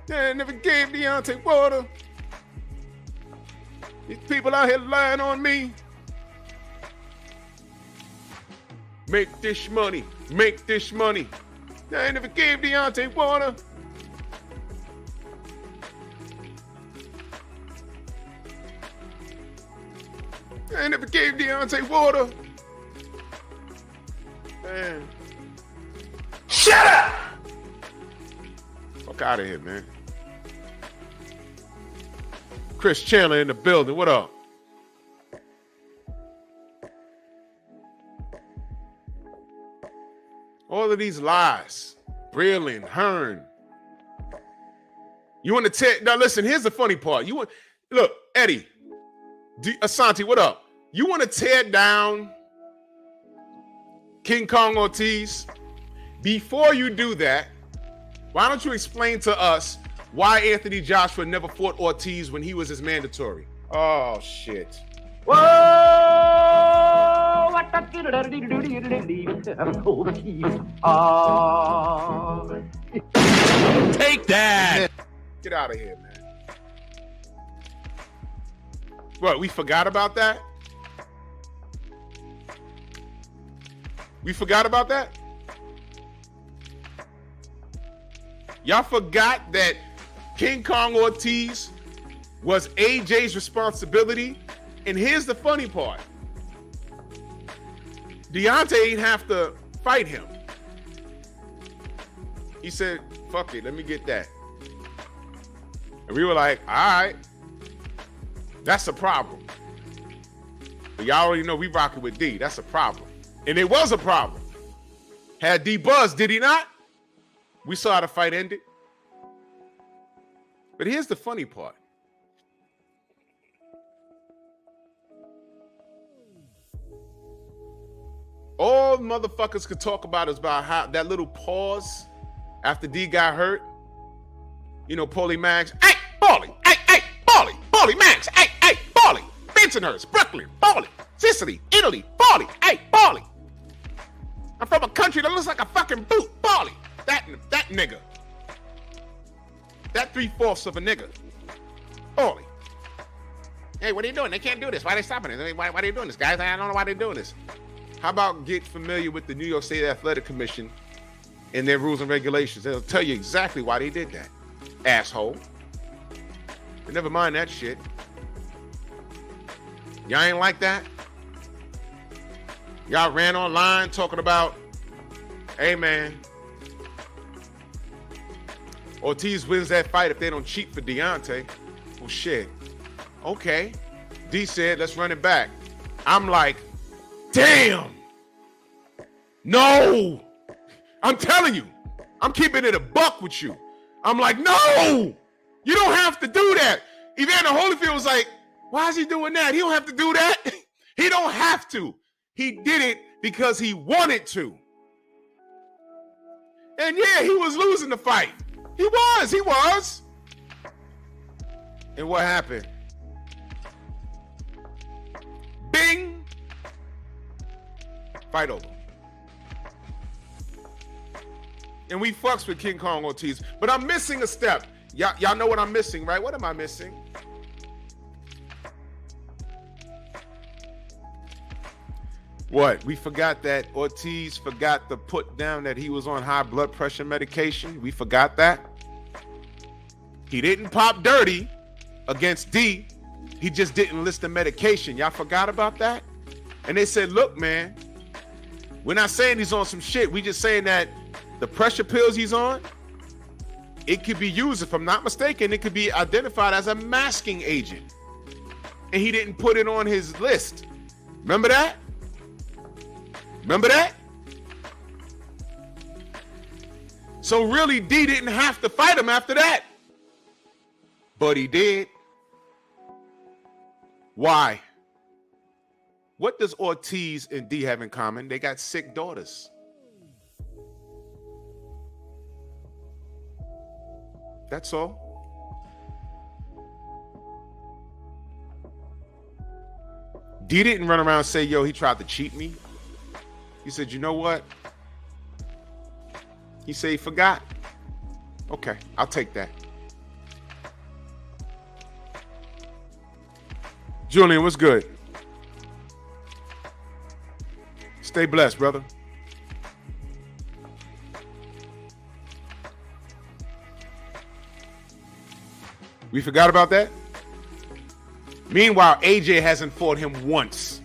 [SPEAKER 5] Yeah, I never gave Deontay water. These people out here lying on me. Make this money. Make this money. I ain't never gave Deontay water. I ain't never gave Deontay water. Man.
[SPEAKER 6] Shut up!
[SPEAKER 5] Fuck out of here, man. Chris Chandler in the building. What up? All of these lies. Breland, Hearn. You want to tear... Now, listen, here's the funny part. You want... Look, Eddie. Asante, what up? You want to tear down King Kong Ortiz? Before you do that, why don't you explain to us why Anthony Joshua never fought Ortiz when he was his mandatory? Oh, shit.
[SPEAKER 6] Take that!
[SPEAKER 5] Get out of here, man. What, we forgot about that? We forgot about that? Y'all forgot that King Kong Ortiz was AJ's responsibility? And here's the funny part. Deontay ain't have to fight him. He said, fuck it, let me get that. And we were like, all right. That's a problem. But y'all already know we rocking with D. That's a problem. And it was a problem. Had D buzzed, did he not? We saw how the fight ended. But here's the funny part. All motherfuckers could talk about is about how that little pause after D got hurt. You know, Paulie Max. Hey, Paulie. Hey, Paulie. Paulie Max. Hey, Paulie. Bensonhurst, Brooklyn, Paulie. Sicily, Italy, Paulie. Hey, Paulie. I'm from a country that looks like a fucking boot. Paulie. That nigga. That 3/4 of a nigga. Paulie. Hey, what are you doing? They can't do this. Why are they stopping it? Why are they doing this, guys? I don't know why they're doing this. How about get familiar with the New York State Athletic Commission and their rules and regulations? They'll tell you exactly why they did that, asshole. But never mind that shit. Y'all ain't like that? Y'all ran online talking about, hey, man, Ortiz wins that fight if they don't cheat for Deontay. Well, shit. Okay. D said, let's run it back. I'm like, damn. No. I'm telling you. I'm keeping it a buck with you. I'm like, no. You don't have to do that. Evander Holyfield was like, why is he doing that? He don't have to do that. He don't have to. He did it because he wanted to. And yeah, he was losing the fight. He was. And what happened? Bing. Fight over. And we fucks with King Kong Ortiz. But I'm missing a step. Y'all know what I'm missing, right? What am I missing? What? We forgot that Ortiz forgot to put down that he was on high blood pressure medication. We forgot that. He didn't pop dirty against D. He just didn't list the medication. Y'all forgot about that? And they said, look, man, we're not saying he's on some shit. We just saying that the pressure pills he's on, it could be used, if I'm not mistaken, it could be identified as a masking agent. And he didn't put it on his list. Remember that? Remember that? So really, D didn't have to fight him after that. But he did. Why? What does Ortiz and D have in common? They got sick daughters. That's all. D didn't run around and say, yo, he tried to cheat me. He said, you know what? He said he forgot. Okay, I'll take that. Julian, what's good? Stay blessed, brother. We forgot about that? Meanwhile, AJ hasn't fought him once.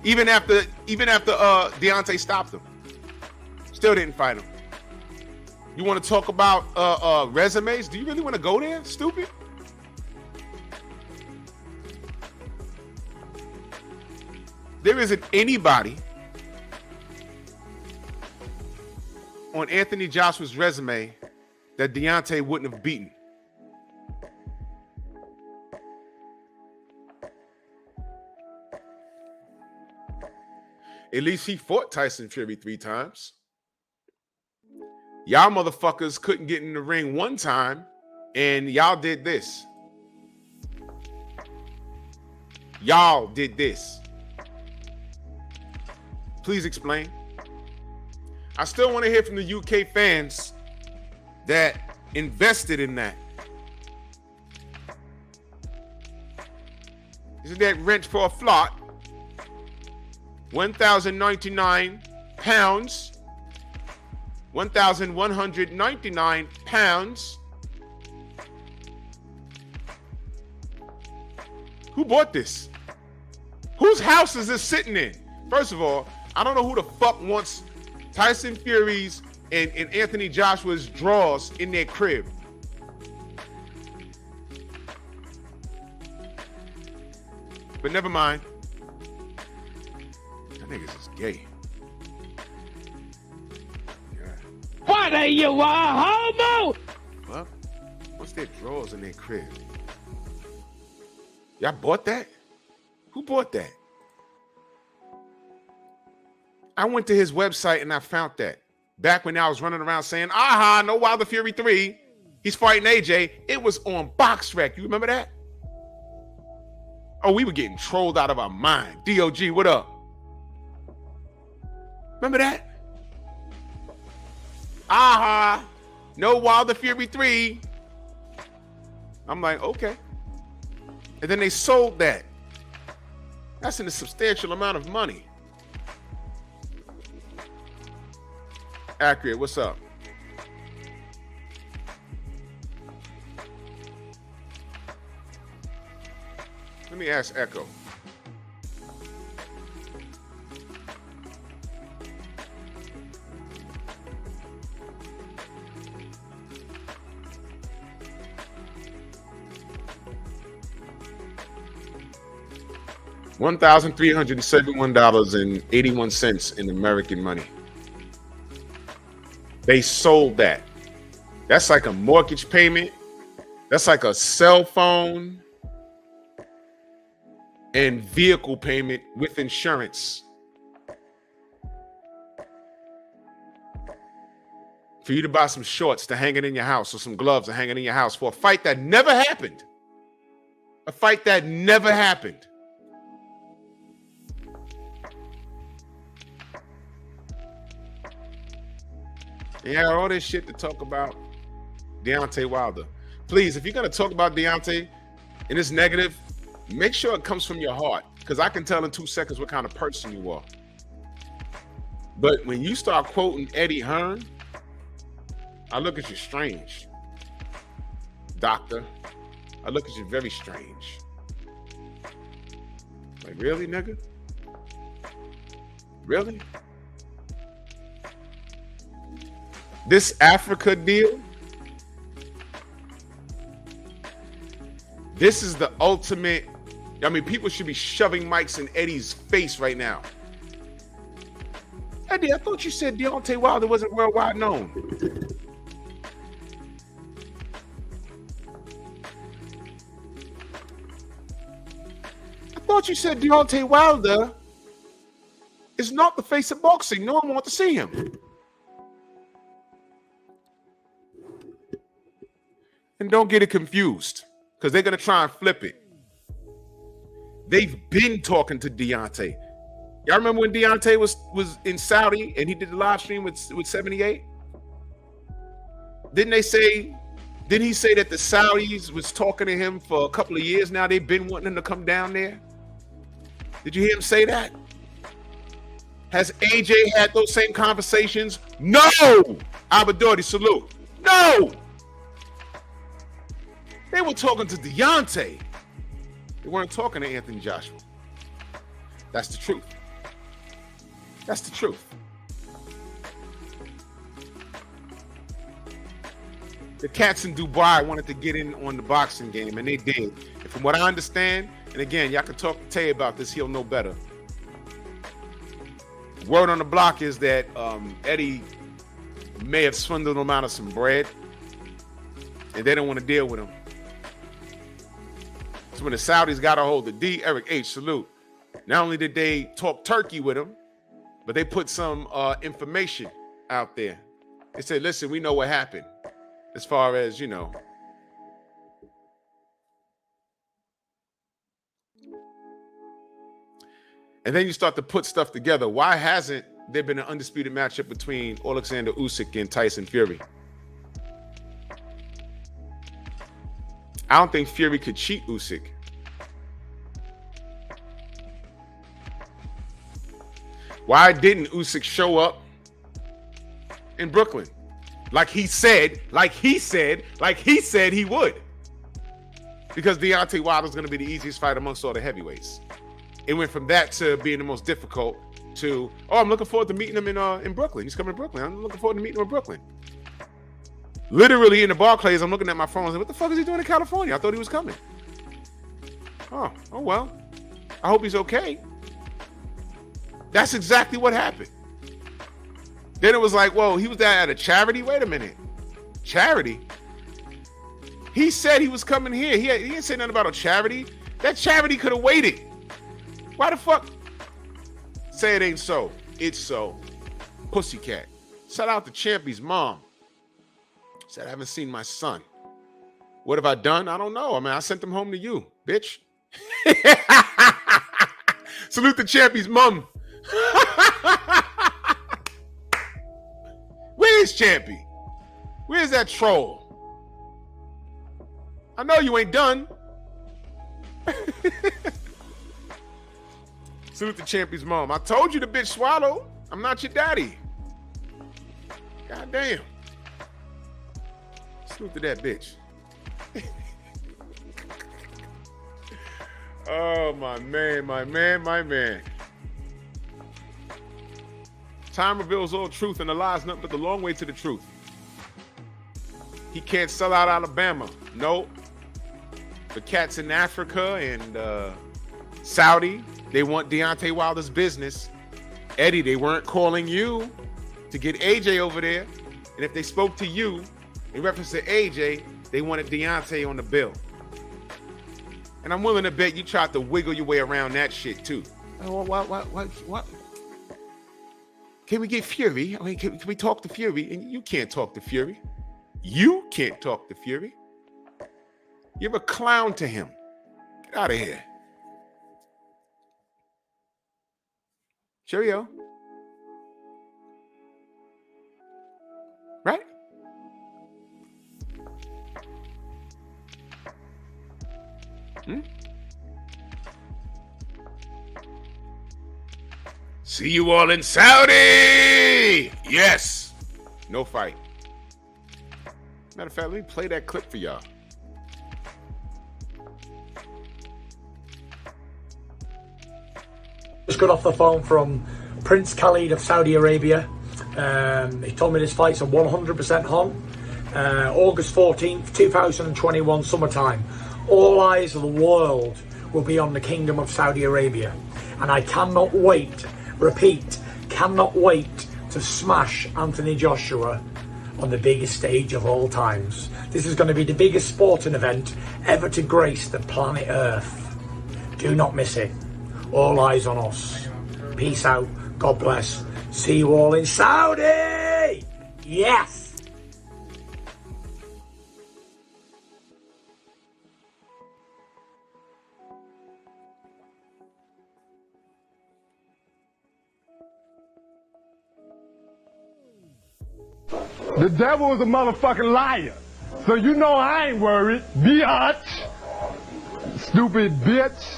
[SPEAKER 5] Even after Deontay stopped him. Still didn't fight him. You want to talk about resumes? Do you really want to go there, stupid? There isn't anybody on Anthony Joshua's resume that Deontay wouldn't have beaten. At least he fought Tyson Fury 3 times. Y'all motherfuckers couldn't get in the ring one time, and y'all did this. Y'all did this. Please explain. I still want to hear from the UK fans that invested in that. Isn't that rent for a flot? 1,099 pounds. 1,199 pounds. Who bought this? Whose house is this sitting in? First of all, I don't know who the fuck wants Tyson Fury's and Anthony Joshua's draws in their crib. But never mind. That niggas is gay.
[SPEAKER 6] What are you, a homo?
[SPEAKER 5] Well, what's their drawers in their crib? Y'all bought that? Who bought that? I went to his website and I found that. Back when I was running around saying, aha, no Wilder Fury 3. He's fighting AJ. It was on BoxRec. You remember that? Oh, we were getting trolled out of our mind. DOG, what up? Remember that? Aha, no Wilder Fury 3. I'm like, okay. And then they sold that. That's in a substantial amount of money. Accurate, what's up? Let me ask Echo. $1,371.81 in American money. They sold that. That's like a mortgage payment. That's like a cell phone and vehicle payment with insurance. For you to buy some shorts to hang it in your house or some gloves to hang it in your house for a fight that never happened. A fight that never happened. Yeah, all this shit to talk about Deontay Wilder. Please, if you're going to talk about Deontay and it's negative, make sure it comes from your heart, because I can tell in 2 seconds what kind of person you are. But when you start quoting Eddie Hearn, I look at you strange. Doctor, I look at you very strange. Like, really, nigga? Really? This Africa deal, this is the ultimate. I mean, people should be shoving mics in Eddie's face right now. Eddie, I thought you said Deontay Wilder wasn't worldwide known. I thought you said Deontay Wilder is not the face of boxing. No one wants to see him. And don't get it confused, because they're going to try and flip it. They've been talking to Deontay. Y'all remember when Deontay was in Saudi and he did the live stream with 78? Didn't he say that the Saudis was talking to him for a couple of years now? They've been wanting him to come down there. Did you hear him say that? Has AJ had those same conversations? No! Abadori, salute. No! They were talking to Deontay. They weren't talking to Anthony Joshua. That's the truth. That's the truth. The cats in Dubai wanted to get in on the boxing game, and they did. And from what I understand, and again, y'all can talk to Tay about this, he'll know better. Word on the block is that Eddie may have swindled him out of some bread, and they don't want to deal with him. So when the Saudis got a hold of D, Eric H, salute. Not only did they talk turkey with him, but they put some information out there. They said, listen, we know what happened. As far as, you know. And then you start to put stuff together. Why hasn't there been an undisputed matchup between Alexander Usyk and Tyson Fury? I don't think Fury could cheat Usyk. Why didn't Usyk show up in Brooklyn? Like he said he would. Because Deontay Wilder's going to be the easiest fight amongst all the heavyweights. It went from that to being the most difficult to, oh, I'm looking forward to meeting him in Brooklyn. He's coming to Brooklyn. I'm looking forward to meeting him in Brooklyn. Literally in the Barclays, I'm looking at my phone and saying, what the fuck is he doing in California? I thought he was coming. Oh well. I hope he's okay. That's exactly what happened. Then it was like, whoa, he was there at a charity? Wait a minute. Charity? He said he was coming here. He didn't say nothing about a charity. That charity could have waited. Why the fuck? Say it ain't so. It's so. Pussycat. Shout out to Champy's mom. Said, I haven't seen my son. What have I done? I don't know. I mean, I sent him home to you, bitch. Salute to Champy's mom. Where's Champy? Where's that troll? I know you ain't done. Salute to Champy's mom. I told you the bitch swallowed. I'm not your daddy. God damn. Salute to that bitch. Oh, my man. Time reveals all truth, and the lie's nothing but the long way to the truth. He can't sell out Alabama. No. The cats in Africa and Saudi, they want Deontay Wilder's business. Eddie, they weren't calling you to get AJ over there. And if they spoke to you in reference to AJ, they wanted Deontay on the bill. And I'm willing to bet you tried to wiggle your way around that shit too. Oh, what? Can we get Fury? I mean, can we talk to Fury? And you can't talk to Fury. You can't talk to Fury. You're a clown to him. Get out of here. Cheerio. Right? See you all in Saudi. Yes. No fight. Matter of fact, let me play that clip for y'all.
[SPEAKER 9] Just got off the phone from Prince Khalid of Saudi Arabia. He told me this fight's a 100% on. August 14th, 2021, summertime. All eyes of the world will be on the Kingdom of Saudi Arabia. And I cannot wait, repeat, cannot wait to smash Anthony Joshua on the biggest stage of all times. This is going to be the biggest sporting event ever to grace the planet Earth. Do not miss it. All eyes on us. Peace out. God bless. See you all in Saudi. Yes.
[SPEAKER 8] The devil is a motherfucking liar. So you know I ain't worried. Biatch. Stupid bitch.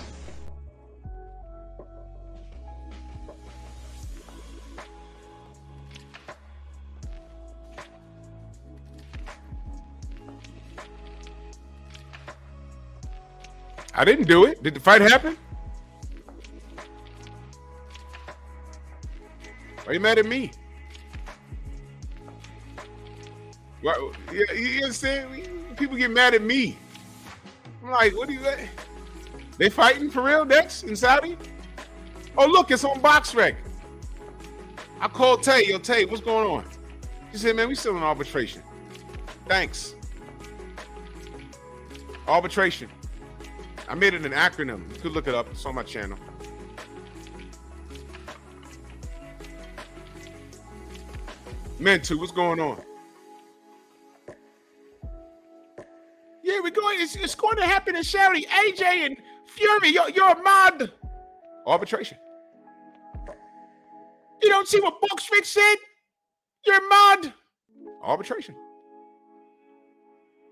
[SPEAKER 5] I didn't do it. Did the fight happen? Why are you mad at me? What, you understand? People get mad at me. I'm like, what do you? They fighting for real next in Saudi? Oh, look, it's on BoxRec. I called Tay. Yo, Tay, what's going on? She said, man, we still in arbitration. Thanks. Arbitration. I made it an acronym. You could look it up. It's on my channel. Mentu, what's going on? Yeah, we're going. It's going to happen in Saudi. AJ and Fury, you're a mod. Arbitration. You don't see what BoxRec said? You're a mod. Arbitration.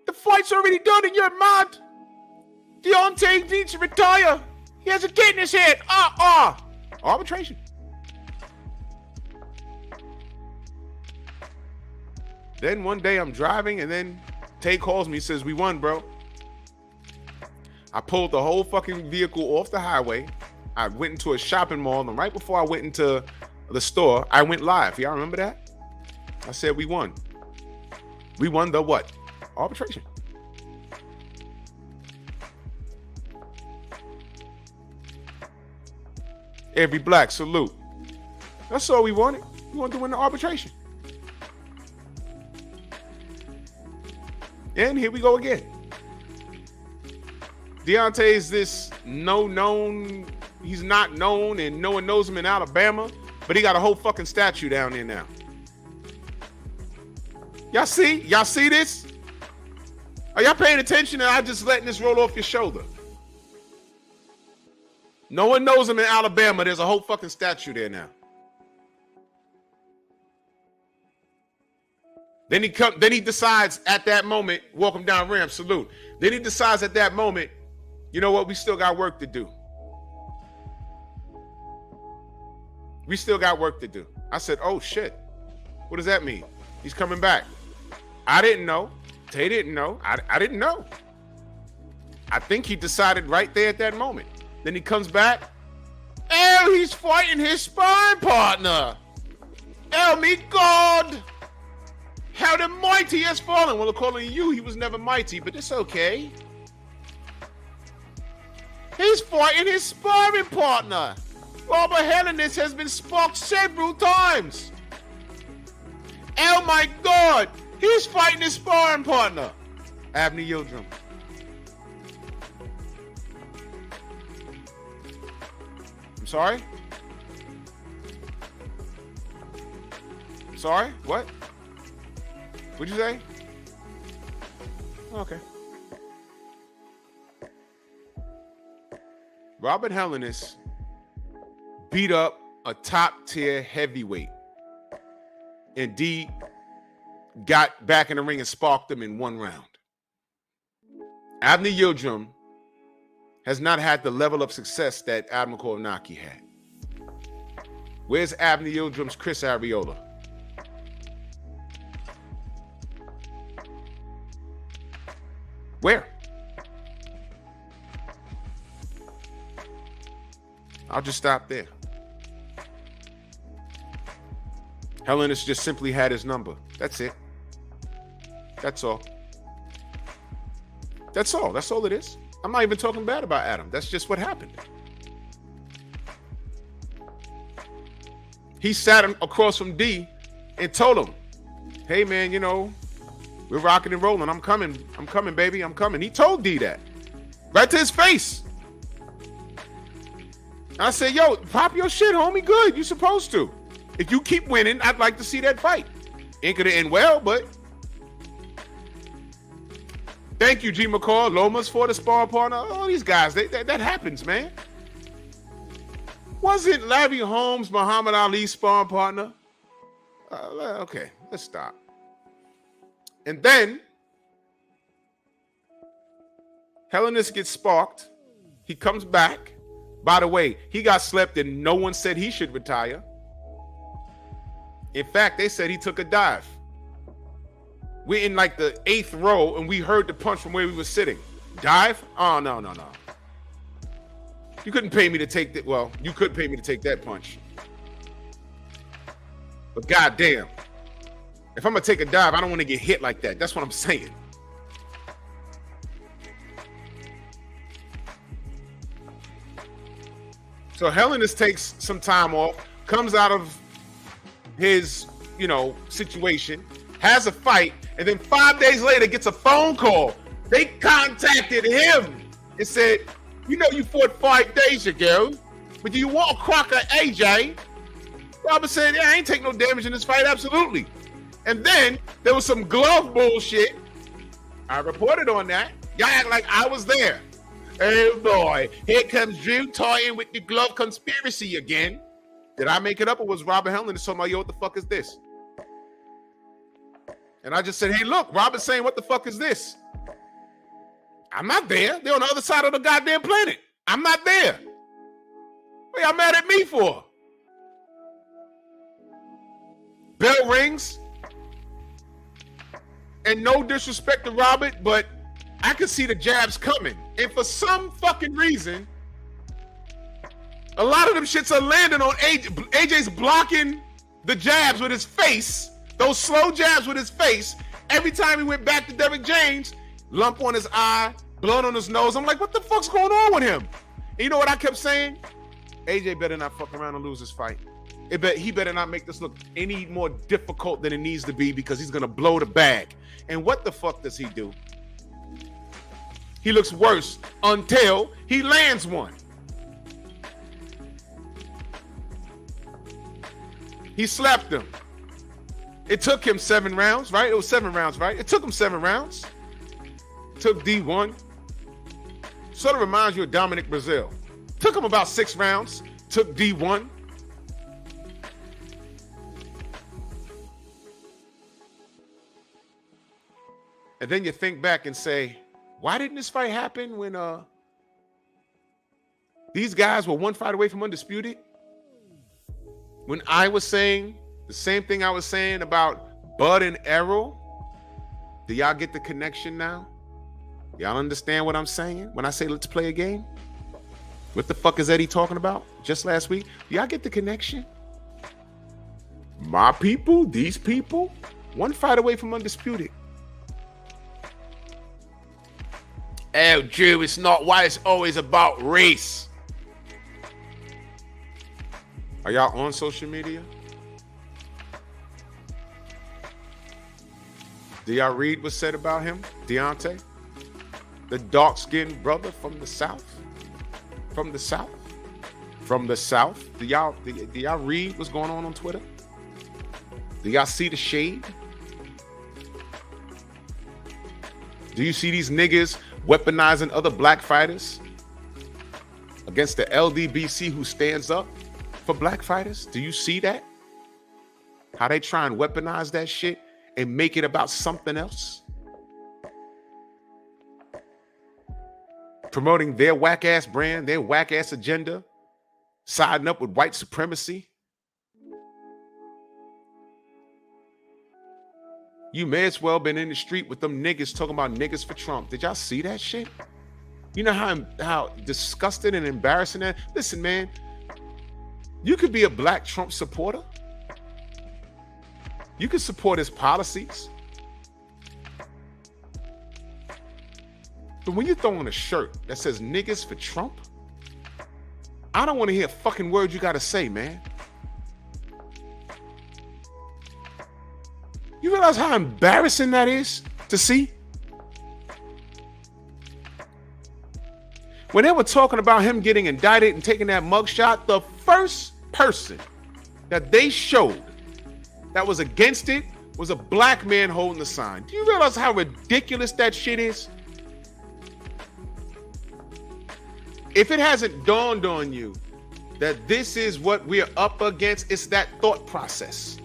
[SPEAKER 5] The fight's already done and you're a mod. Deontay needs to retire. He has a kid in his head. Arbitration. Then one day I'm driving and then Tay calls me, says, we won, bro. I pulled the whole fucking vehicle off the highway. I went into a shopping mall, and right before I went into the store, I went live. Y'all remember that? I said we won. We won the what? Arbitration. Every black salute. That's all we wanted. We wanted to win the arbitration. And here we go again. Deontay is this known. He's not known, and no one knows him in Alabama, but he got a whole fucking statue down there now. Y'all see? Y'all see this? Are y'all paying attention, or I just letting this roll off your shoulder? No one knows him in Alabama. There's a whole fucking statue there now. Then he decides at that moment, welcome down ramp, salute. Then he decides at that moment, you know what, we still got work to do. We still got work to do. I said, oh shit. What does that mean? He's coming back. I didn't know. Tay didn't know. I didn't know. I think he decided right there at that moment. Then he comes back. Oh, he's fighting his sparring partner. Oh, me God. How the mighty has fallen. Well, according to you, he was never mighty, but it's okay. He's fighting his sparring partner. Robert Helenius has been sparked several times. Oh my God. He's fighting his sparring partner. Abner Yildirim. I'm sorry? Sorry? What? What'd you say? Okay. Robert Helenius beat up a top-tier heavyweight. Indeed, got back in the ring and sparked him in one round. Abner Yildirim has not had the level of success that Admiral Kownacki had. Where's Abner Yildirim's Chris Arreola? Where? I'll just stop there. Helenius just simply had his number. That's it. That's all. That's all. That's all it is. I'm not even talking bad about Adam. That's just what happened. He sat across from D and told him, hey, man, you know, we're rocking and rolling. I'm coming, baby. I'm coming. He told D that. Right to his face. I said, yo, pop your shit, homie. Good. You supposed to. If you keep winning, I'd like to see that fight. Ain't gonna end well, but thank you, G. McCall, Lomas for the sparring partner. All these guys, that happens, man. Wasn't Larry Holmes Muhammad Ali's sparring partner? Okay, let's stop. And then Hellenist gets sparked. He comes back. By the way, he got slept and no one said he should retire. In fact, they said he took a dive. We're in like the 8th row and we heard the punch from where we were sitting. Dive? Oh, no. You couldn't pay me to take that. Well, you could pay me to take that punch. But goddamn, if I'm going to take a dive, I don't want to get hit like that. That's what I'm saying. So Hellenist takes some time off, comes out of his, situation, has a fight, and then 5 days later gets a phone call. They contacted him and said, you fought 5 days ago, but do you want a crack at AJ? Robert said, yeah, I ain't take no damage in this fight, absolutely. And then there was some glove bullshit. I reported on that. Y'all act like I was there. Oh boy, here comes Drew toying with the glove conspiracy again. Did I make it up or was Robert Hellenist talking about, yo, what the fuck is this? And I just said, hey, look, Robert's saying, what the fuck is this? I'm not there. They're on the other side of the goddamn planet. I'm not there. What y'all mad at me for? Bell rings. And no disrespect to Robert, but I could see the jabs coming. And for some fucking reason, a lot of them shits are landing on AJ. AJ's blocking the jabs with his face, those slow jabs with his face. Every time he went back to Derrick James, lump on his eye, blood on his nose. I'm like, what the fuck's going on with him? And you know what I kept saying? AJ better not fuck around and lose this fight. He better not make this look any more difficult than it needs to be because he's going to blow the bag. And what the fuck does he do? He looks worse until he lands one. He slapped him. It took him 7 rounds, right? It was 7 rounds, right? It took him 7 rounds. Took D1. Sort of reminds you of Dominic Brazil. Took him about 6 rounds. Took D1. And then you think back and say, why didn't this fight happen when these guys were 1 fight away from undisputed? When I was saying the same thing I was saying about Bud and Errol, do y'all get the connection now? Y'all understand what I'm saying when I say let's play a game? What the fuck is Eddie talking about just last week? Do y'all get the connection? My people, these people, 1 fight away from undisputed. Oh, Drew, it's not why it's always about race. Are y'all on social media? Do y'all read what's said about him? Deontay? The dark-skinned brother from the South? From the South? From the South? Do y'all read what's going on Twitter? Do y'all see the shade? Do you see these niggas weaponizing other black fighters against the LDBC who stands up for black fighters? Do you see that? How they try and weaponize that shit and make it about something else? Promoting their whack-ass brand, their whack-ass agenda, siding up with white supremacy. You may as well been in the street with them niggas talking about niggas for Trump. Did y'all see that shit? You know how disgusting and embarrassing that? Listen, man, you could be a black Trump supporter. You can support his policies. But when you throw on a shirt that says niggas for Trump, I don't want to hear a fucking word you got to say, man. You realize how embarrassing that is to see? When they were talking about him getting indicted and taking that mugshot, the first person that they showed that was against it was a black man holding the sign. Do you realize how ridiculous that shit is? If it hasn't dawned on you that this is what we're up against, it's that thought process.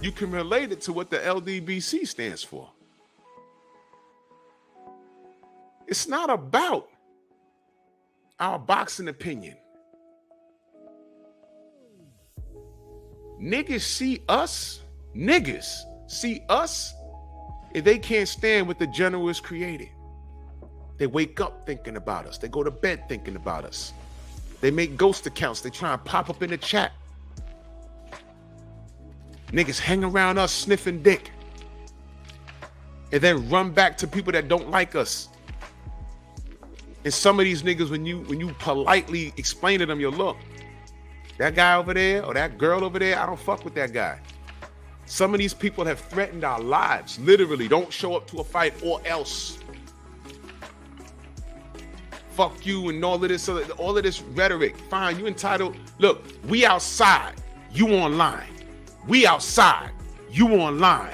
[SPEAKER 5] You can relate it to what the LDBC stands for. It's not about our boxing opinion. Niggas see us if they can't stand what the general has created. They wake up thinking about us. They go to bed thinking about us. They make ghost accounts. They try and pop up in the chat. Niggas hang around us sniffing dick and then run back to people that don't like us. And some of these niggas, when you politely explain to them, yo, look, that guy over there or that girl over there, I don't fuck with that guy. Some of these people have threatened our lives. Literally, don't show up to a fight or else. Fuck you and all of this rhetoric. Fine, you entitled. Look, we outside, you online. We outside, you online.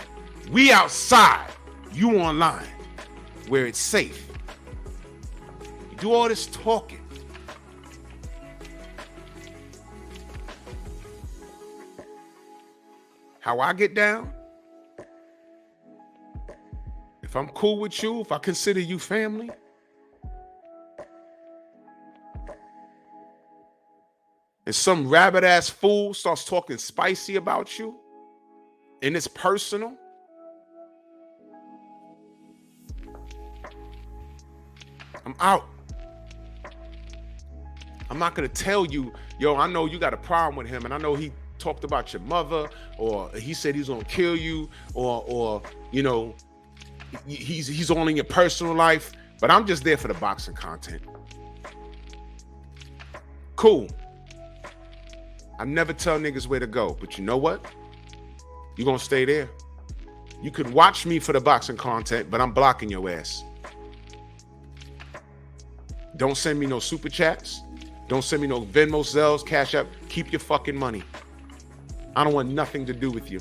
[SPEAKER 5] We outside, you online. Where it's safe. You do all this talking. How I get down? If I'm cool with you, if I consider you family, and some rabbit ass fool starts talking spicy about you, and it's personal, I'm out. I'm not gonna tell you, yo, I know you got a problem with him, and I know he talked about your mother, or he said he's gonna kill you, or you know, he's all in your personal life, but I'm just there for the boxing content. Cool. I never tell niggas where to go, but you know what? You're gonna stay there. You can watch me for the boxing content, but I'm blocking your ass. Don't send me no super chats. Don't send me no Venmo, Zells, Cash App. Keep your fucking money. I don't want nothing to do with you.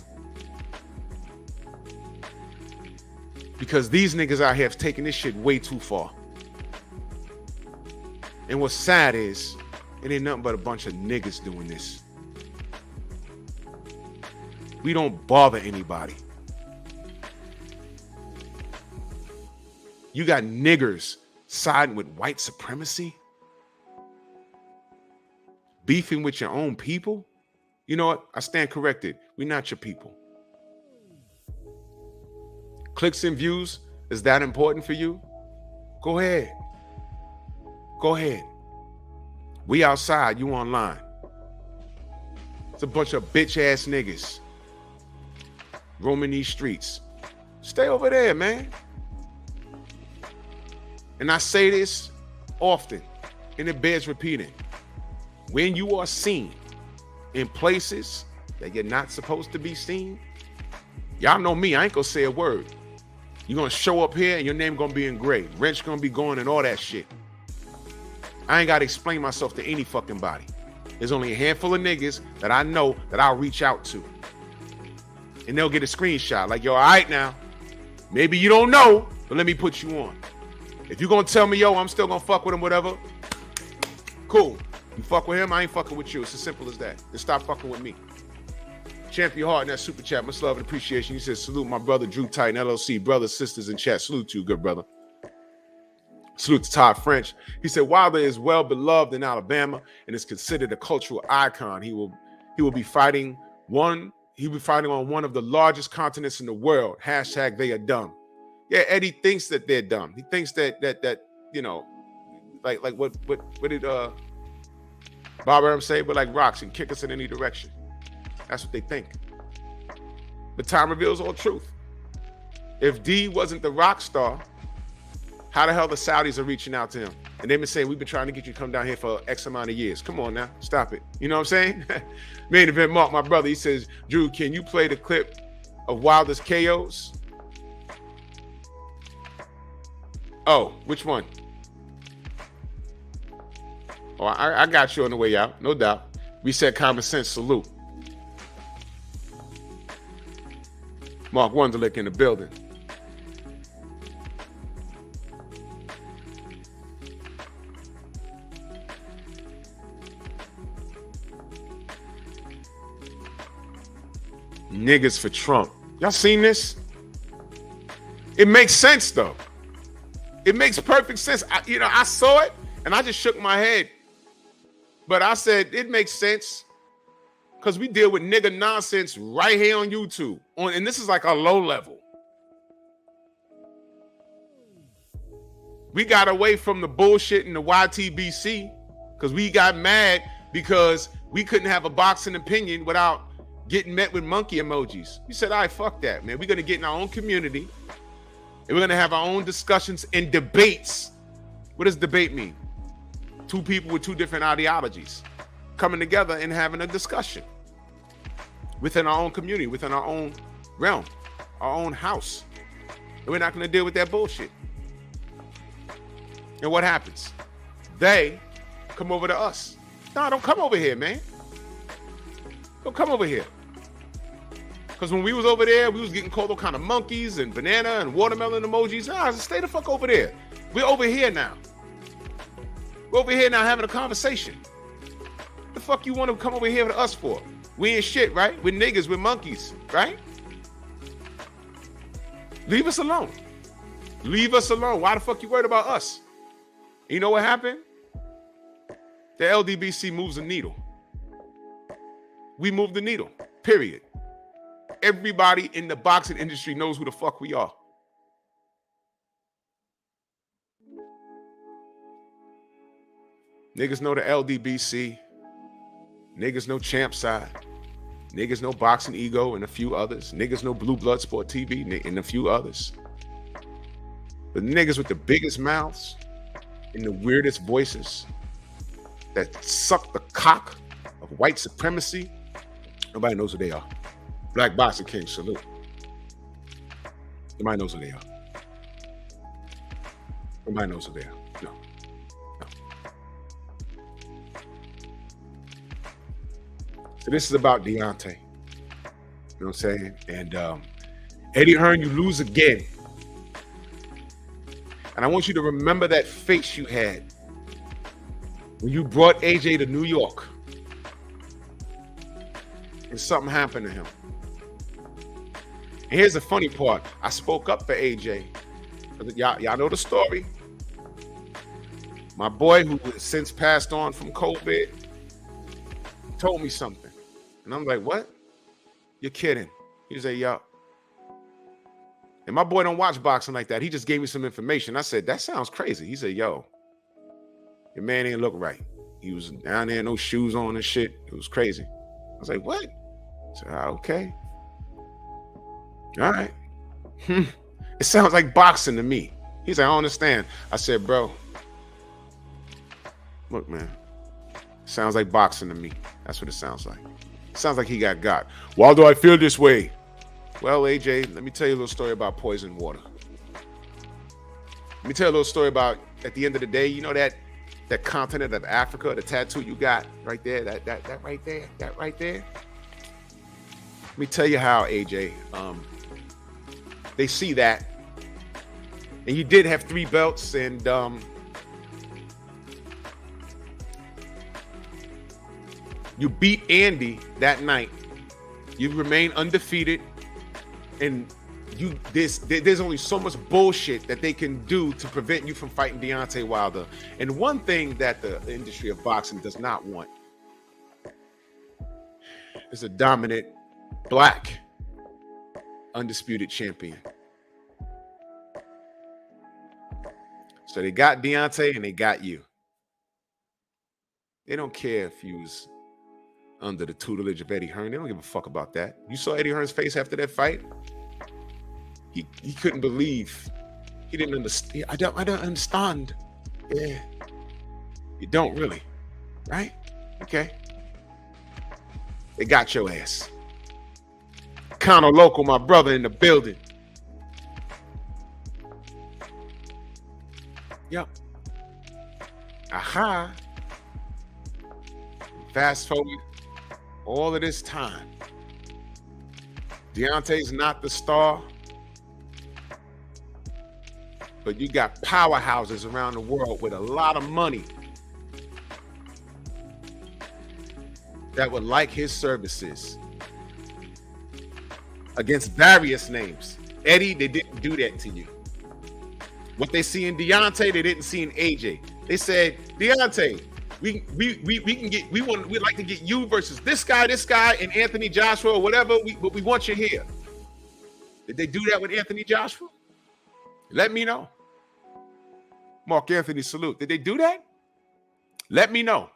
[SPEAKER 5] Because these niggas out here have taken this shit way too far. And what's sad is, it ain't nothing but a bunch of niggas doing this. We don't bother anybody. You got niggers siding with white supremacy? Beefing with your own people? You know what? I stand corrected. We're not your people. Clicks and views, is that important for you? Go ahead. Go ahead. We outside, you online. It's a bunch of bitch ass niggas roaming these streets. Stay over there, man. And I say this often, and it bears repeating. When you are seen in places that you're not supposed to be seen, y'all know me, I ain't gonna say a word. You're gonna show up here and your name gonna be engraved. Rent's gonna be going and all that shit. I ain't gotta explain myself to any fucking body. There's only a handful of niggas that I know that I'll reach out to. And they'll get a screenshot like, yo, all right now. Maybe you don't know, but let me put you on. If you're gonna tell me, yo, I'm still gonna fuck with him, whatever, cool. You fuck with him, I ain't fucking with you. It's as simple as that. Just stop fucking with me. Champion Heart in that super chat, much love and appreciation. He says, salute my brother Drew Titan, LLC, brothers, sisters in chat. Salute to you, good brother. Salute to Todd French. He said, Wilder is well beloved in Alabama and is considered a cultural icon. He will be fighting on one of the largest continents in the world. Hashtag they are dumb. Yeah, Eddie thinks that they're dumb. He thinks that you know, like what did Bob Arum say? But like rocks and kick us in any direction. That's what they think. But time reveals all truth. If D wasn't the rock star, how the hell the Saudis are reaching out to him? And they've been saying, we've been trying to get you to come down here for X amount of years. Come on now, stop it. You know what I'm saying? Main event Mark, my brother, he says, Drew, can you play the clip of Wilder's KOs? Oh, which one? Oh, I got you on the way out, no doubt. We said common sense, salute. Mark Wunderlich in the building. Niggas for Trump. Y'all seen this? It makes sense though. It makes perfect sense. I saw it and I just shook my head. But I said it makes sense because we deal with nigga nonsense right here on YouTube. And this is like a low level. We got away from the bullshit in the YTBC because we got mad because we couldn't have a boxing opinion without getting met with monkey emojis. We said, all right, fuck that, man. We're going to get in our own community and we're going to have our own discussions and debates. What does debate mean? Two people with two different ideologies coming together and having a discussion within our own community, within our own realm, our own house. And we're not going to deal with that bullshit. And what happens? They come over to us. No, don't come over here, man. Don't come over here. Because when we was over there, we was getting called all kind of monkeys and banana and watermelon emojis. Nah, stay the fuck over there. We're over here now. We're over here now having a conversation. What the fuck you want to come over here to us for? We ain't shit, right? We're niggas, we're monkeys, right? Leave us alone. Leave us alone. Why the fuck you worried about us? You know what happened? The LDBC moves the needle. We move the needle, period. Everybody in the boxing industry knows who the fuck we are. Niggas know the LDBC. Niggas know Champ Side. Niggas know Boxing Ego and a few others. Niggas know Blue Blood Sport TV and a few others. The niggas with the biggest mouths and the weirdest voices that suck the cock of white supremacy, nobody knows who they are. Black Boxing King, salute. Nobody knows who they are. Nobody knows who they are. No. So this is about Deontay. You know what I'm saying? And Eddie Hearn, you lose again. And I want you to remember that face you had when you brought AJ to New York and something happened to him. And here's the funny part. I spoke up for AJ. Y'all know the story. My boy, who has since passed on from COVID, told me something. And I'm like, what? You're kidding. He said, yo. And my boy don't watch boxing like that. He just gave me some information. I said, that sounds crazy. He said, yo, your man ain't look right. He was down there, no shoes on and shit. It was crazy. I was like, what? I said, okay. All right. It sounds like boxing to me. He's like, I don't understand. I said, bro, look, man, it sounds like boxing to me. That's what it sounds like. It sounds like he got. Why do I feel this way? Well, AJ, let me tell you a little story about poison water. Let me tell you a little story about, at the end of the day, you know that continent of Africa, the tattoo you got right there, that right there, that right there. Let me tell you how, AJ, they see that. And you did have 3 belts, and you beat Andy that night. You remain undefeated, and there's only so much bullshit that they can do to prevent you from fighting Deontay Wilder. And one thing that the industry of boxing does not want is a dominant black undisputed champion. So they got Deontay and they got you. They don't care if you was under the tutelage of Eddie Hearn. They don't give a fuck about that. You saw Eddie Hearn's face after that fight. He couldn't believe. He didn't understand. I don't understand. Yeah. You don't really. Right? Okay. They got your ass. Conor Local, my brother in the building. Yep. Aha. Fast forward all of this time. Deontay's not the star, but you got powerhouses around the world with a lot of money that would like his services against various names. Eddie, they didn't do that to you. What they see in Deontay, they didn't see in AJ. They said, Deontay, we'd like to get you versus this guy, and Anthony Joshua or whatever, but we want you here. Did they do that with Anthony Joshua? Let me know. Mark Anthony, salute. Did they do that? Let me know.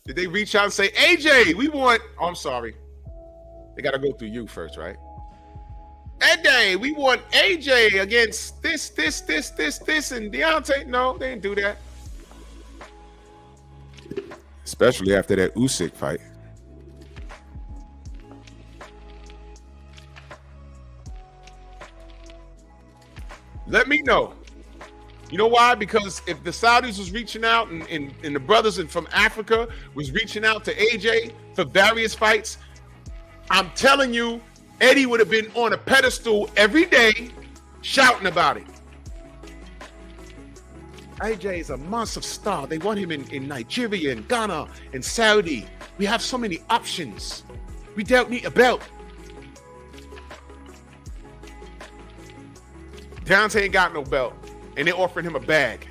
[SPEAKER 5] Did they reach out and say, AJ, we want, oh, I'm sorry. They got to go through you first, right? Eddie, we want AJ against this, and Deontay. No, they didn't do that. Especially after that Usyk fight. Let me know. You know why? Because if the Saudis was reaching out and the brothers from Africa was reaching out to AJ for various fights, I'm telling you, Eddie would have been on a pedestal every day shouting about it. AJ is a massive star. They want him in Nigeria and Ghana and Saudi. We have so many options. We don't need a belt. Deontay ain't got no belt, and they're offering him a bag.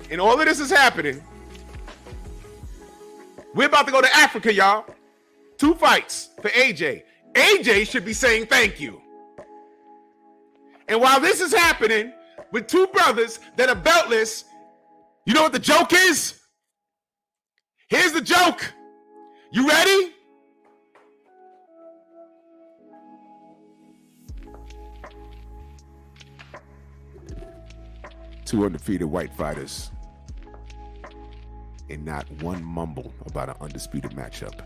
[SPEAKER 5] And all of this is happening. We're about to go to Africa, y'all. 2 fights for AJ. AJ should be saying thank you. And while this is happening with 2 brothers that are beltless, you know what the joke is? Here's the joke. You ready? Two undefeated white fighters, and not one mumble about an undisputed matchup.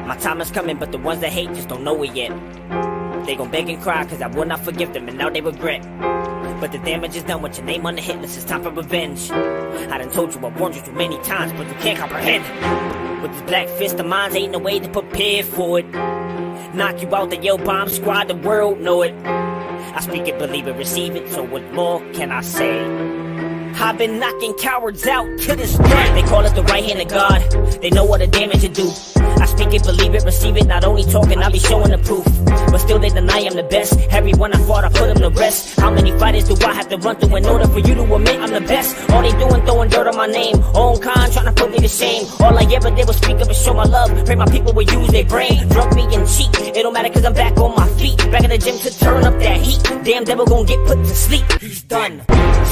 [SPEAKER 10] My time is coming, but the ones that hate just don't know it yet. They gon' beg and cry, cause I will not forgive them, and now they regret. But the damage is done with your name on the hit list, it's time for revenge. I done told you, I warned you too many times, but you can't comprehend. With this black fist of mine, ain't no way to prepare for it. Knock you out the Yo Bomb Squad, the world know it. I speak it, believe it, receive it, so what more can I say? I've been knocking cowards out to this day. They call it the right hand of God, they know what the damage it do. I speak it, believe it, receive it, not only talking, I be showing the proof. But still they deny I'm the best, everyone I fought I put them to rest. How many fighters do I have to run through in order for you to admit I'm the best? All they doing throwing dirt on my name, own con trying to put me to shame. All I ever did was speak up and show my love, pray my people will use their brain. Drug me and cheat, it don't matter cause I'm back on my feet. Back in the gym to turn up that heat, damn devil gon' get put to sleep. He's done,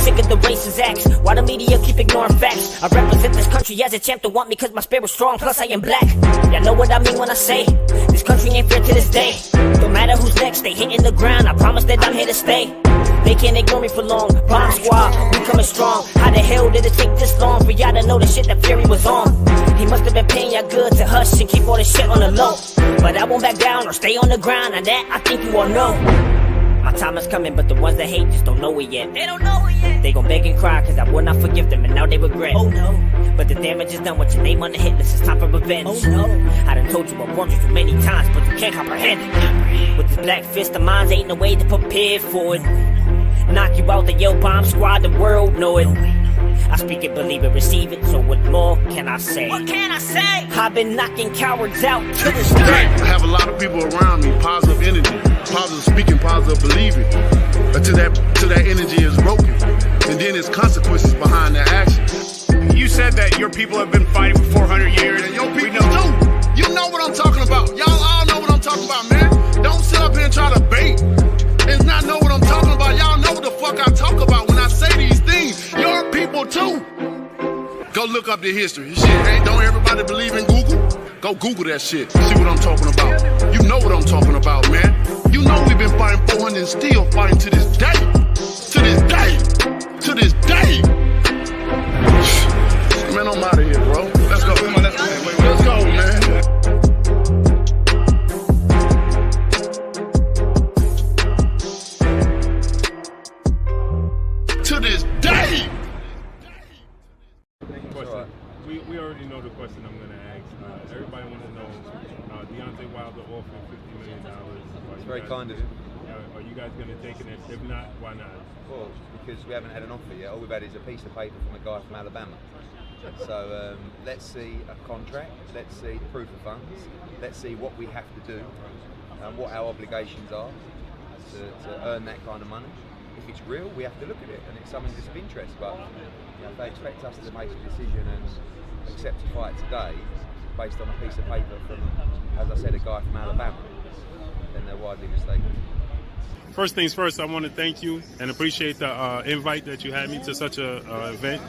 [SPEAKER 10] sick of the racist acts, why the media keep ignoring facts? I represent this country as a champ to want me cause my spirit's strong, plus I am black. Y'all know what I mean when I say this country ain't fair to this day. Don't matter who's next, they hitting the ground, I promise that I'm here to stay. They can't ignore me for long, Bomb Squad, we coming strong. How the hell did it take this long for y'all to know the shit that Fury was on? He must have been paying y'all good to hush and keep all this shit on the low. But I won't back down or stay on the ground, and that I think you all know. My time is coming, but the ones that hate just don't know it yet. They don't know it yet. They gon' beg and cry, cause I will not forgive them, and now they regret. Oh no. But the damage is done with your name on the hit list, it's time for revenge. Oh no. I done told you, I warned you too many times, but you can't comprehend. With this black fist of mine, ain't no way to prepare for it. Knock you out the Yo Bomb Squad, the world know it. I speak it, believe it, receive it, so what more can I say? What can I say? I've been knocking cowards out to this day.
[SPEAKER 11] I have a lot of people around me, positive energy, positive speaking, positive believing. Until that energy is broken. And then there's consequences behind that action.
[SPEAKER 12] You said that your people have been fighting for 400 years.
[SPEAKER 11] And your people too. You know what I'm talking about. Y'all all know what I'm talking about, man. Don't sit up here and try to bait and not know what I'm talking about. Y'all know what the fuck I talk about when I say these things. Your people too. Go look up the history. Shit, hey, don't everybody believe in Google? Go Google that shit. See what I'm talking about. You know what I'm talking about, man. You know we've been fighting 400 and still fighting to this day. To this day. To this day. Man, I'm out of here, bro. Let's go. Let's go, man.
[SPEAKER 3] kind of him.
[SPEAKER 2] Are you guys going to take it? If not, why not?
[SPEAKER 3] Well, because we haven't had an offer yet. All we've had is a piece of paper from a guy from Alabama. So let's see a contract, let's see the proof of funds, let's see what we have to do and what our obligations are to earn that kind of money. If it's real, we have to look at it, and it's something that's of interest. But if they expect us to make a decision and accept a fight today based on a piece of paper from, as I said, a guy from Alabama, then they're widely mistaken.
[SPEAKER 2] First things first, I want to thank you and appreciate the invite that you had me to such a event.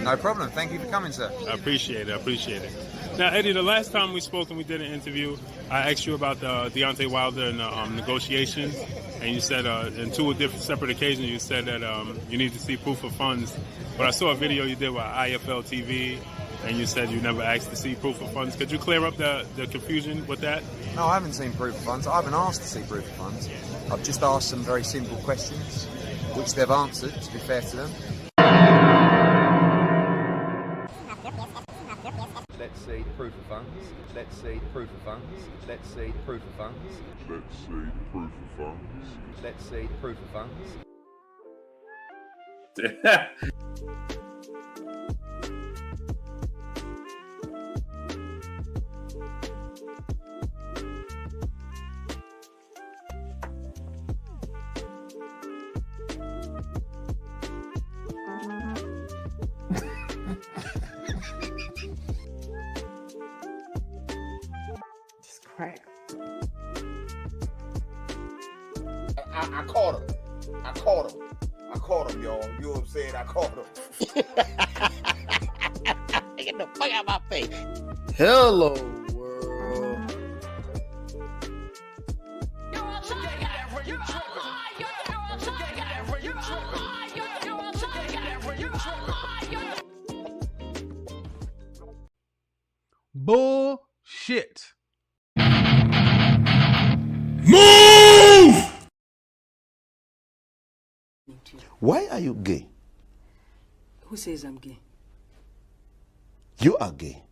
[SPEAKER 4] No problem. Thank you for coming, sir.
[SPEAKER 2] I appreciate it. Now, Eddie, the last time we spoke and we did an interview, I asked you about the Deontay Wilder and the negotiations, and you said in two different separate occasions you said that you need to see proof of funds. But I saw a video you did with IFL TV, and you said you never asked to see proof of funds. Could you clear up the confusion with that?
[SPEAKER 4] No, I haven't seen proof of funds. I haven't asked to see proof of funds. I've just asked some very simple questions, which they've answered, to be fair to them.
[SPEAKER 3] Let's see the proof of funds. Let's see the proof of funds. Let's see the proof of funds.
[SPEAKER 5] Let's see the proof of funds.
[SPEAKER 3] Let's see the proof of funds.
[SPEAKER 6] Right.
[SPEAKER 7] I caught him. I caught him. I caught him, y'all. You know what I'm saying? I caught him.
[SPEAKER 6] Get the fuck out of my face.
[SPEAKER 1] Hello, world.
[SPEAKER 13] Bullshit.
[SPEAKER 1] Move! Why are you gay?
[SPEAKER 14] Who says I'm gay?
[SPEAKER 1] You are gay.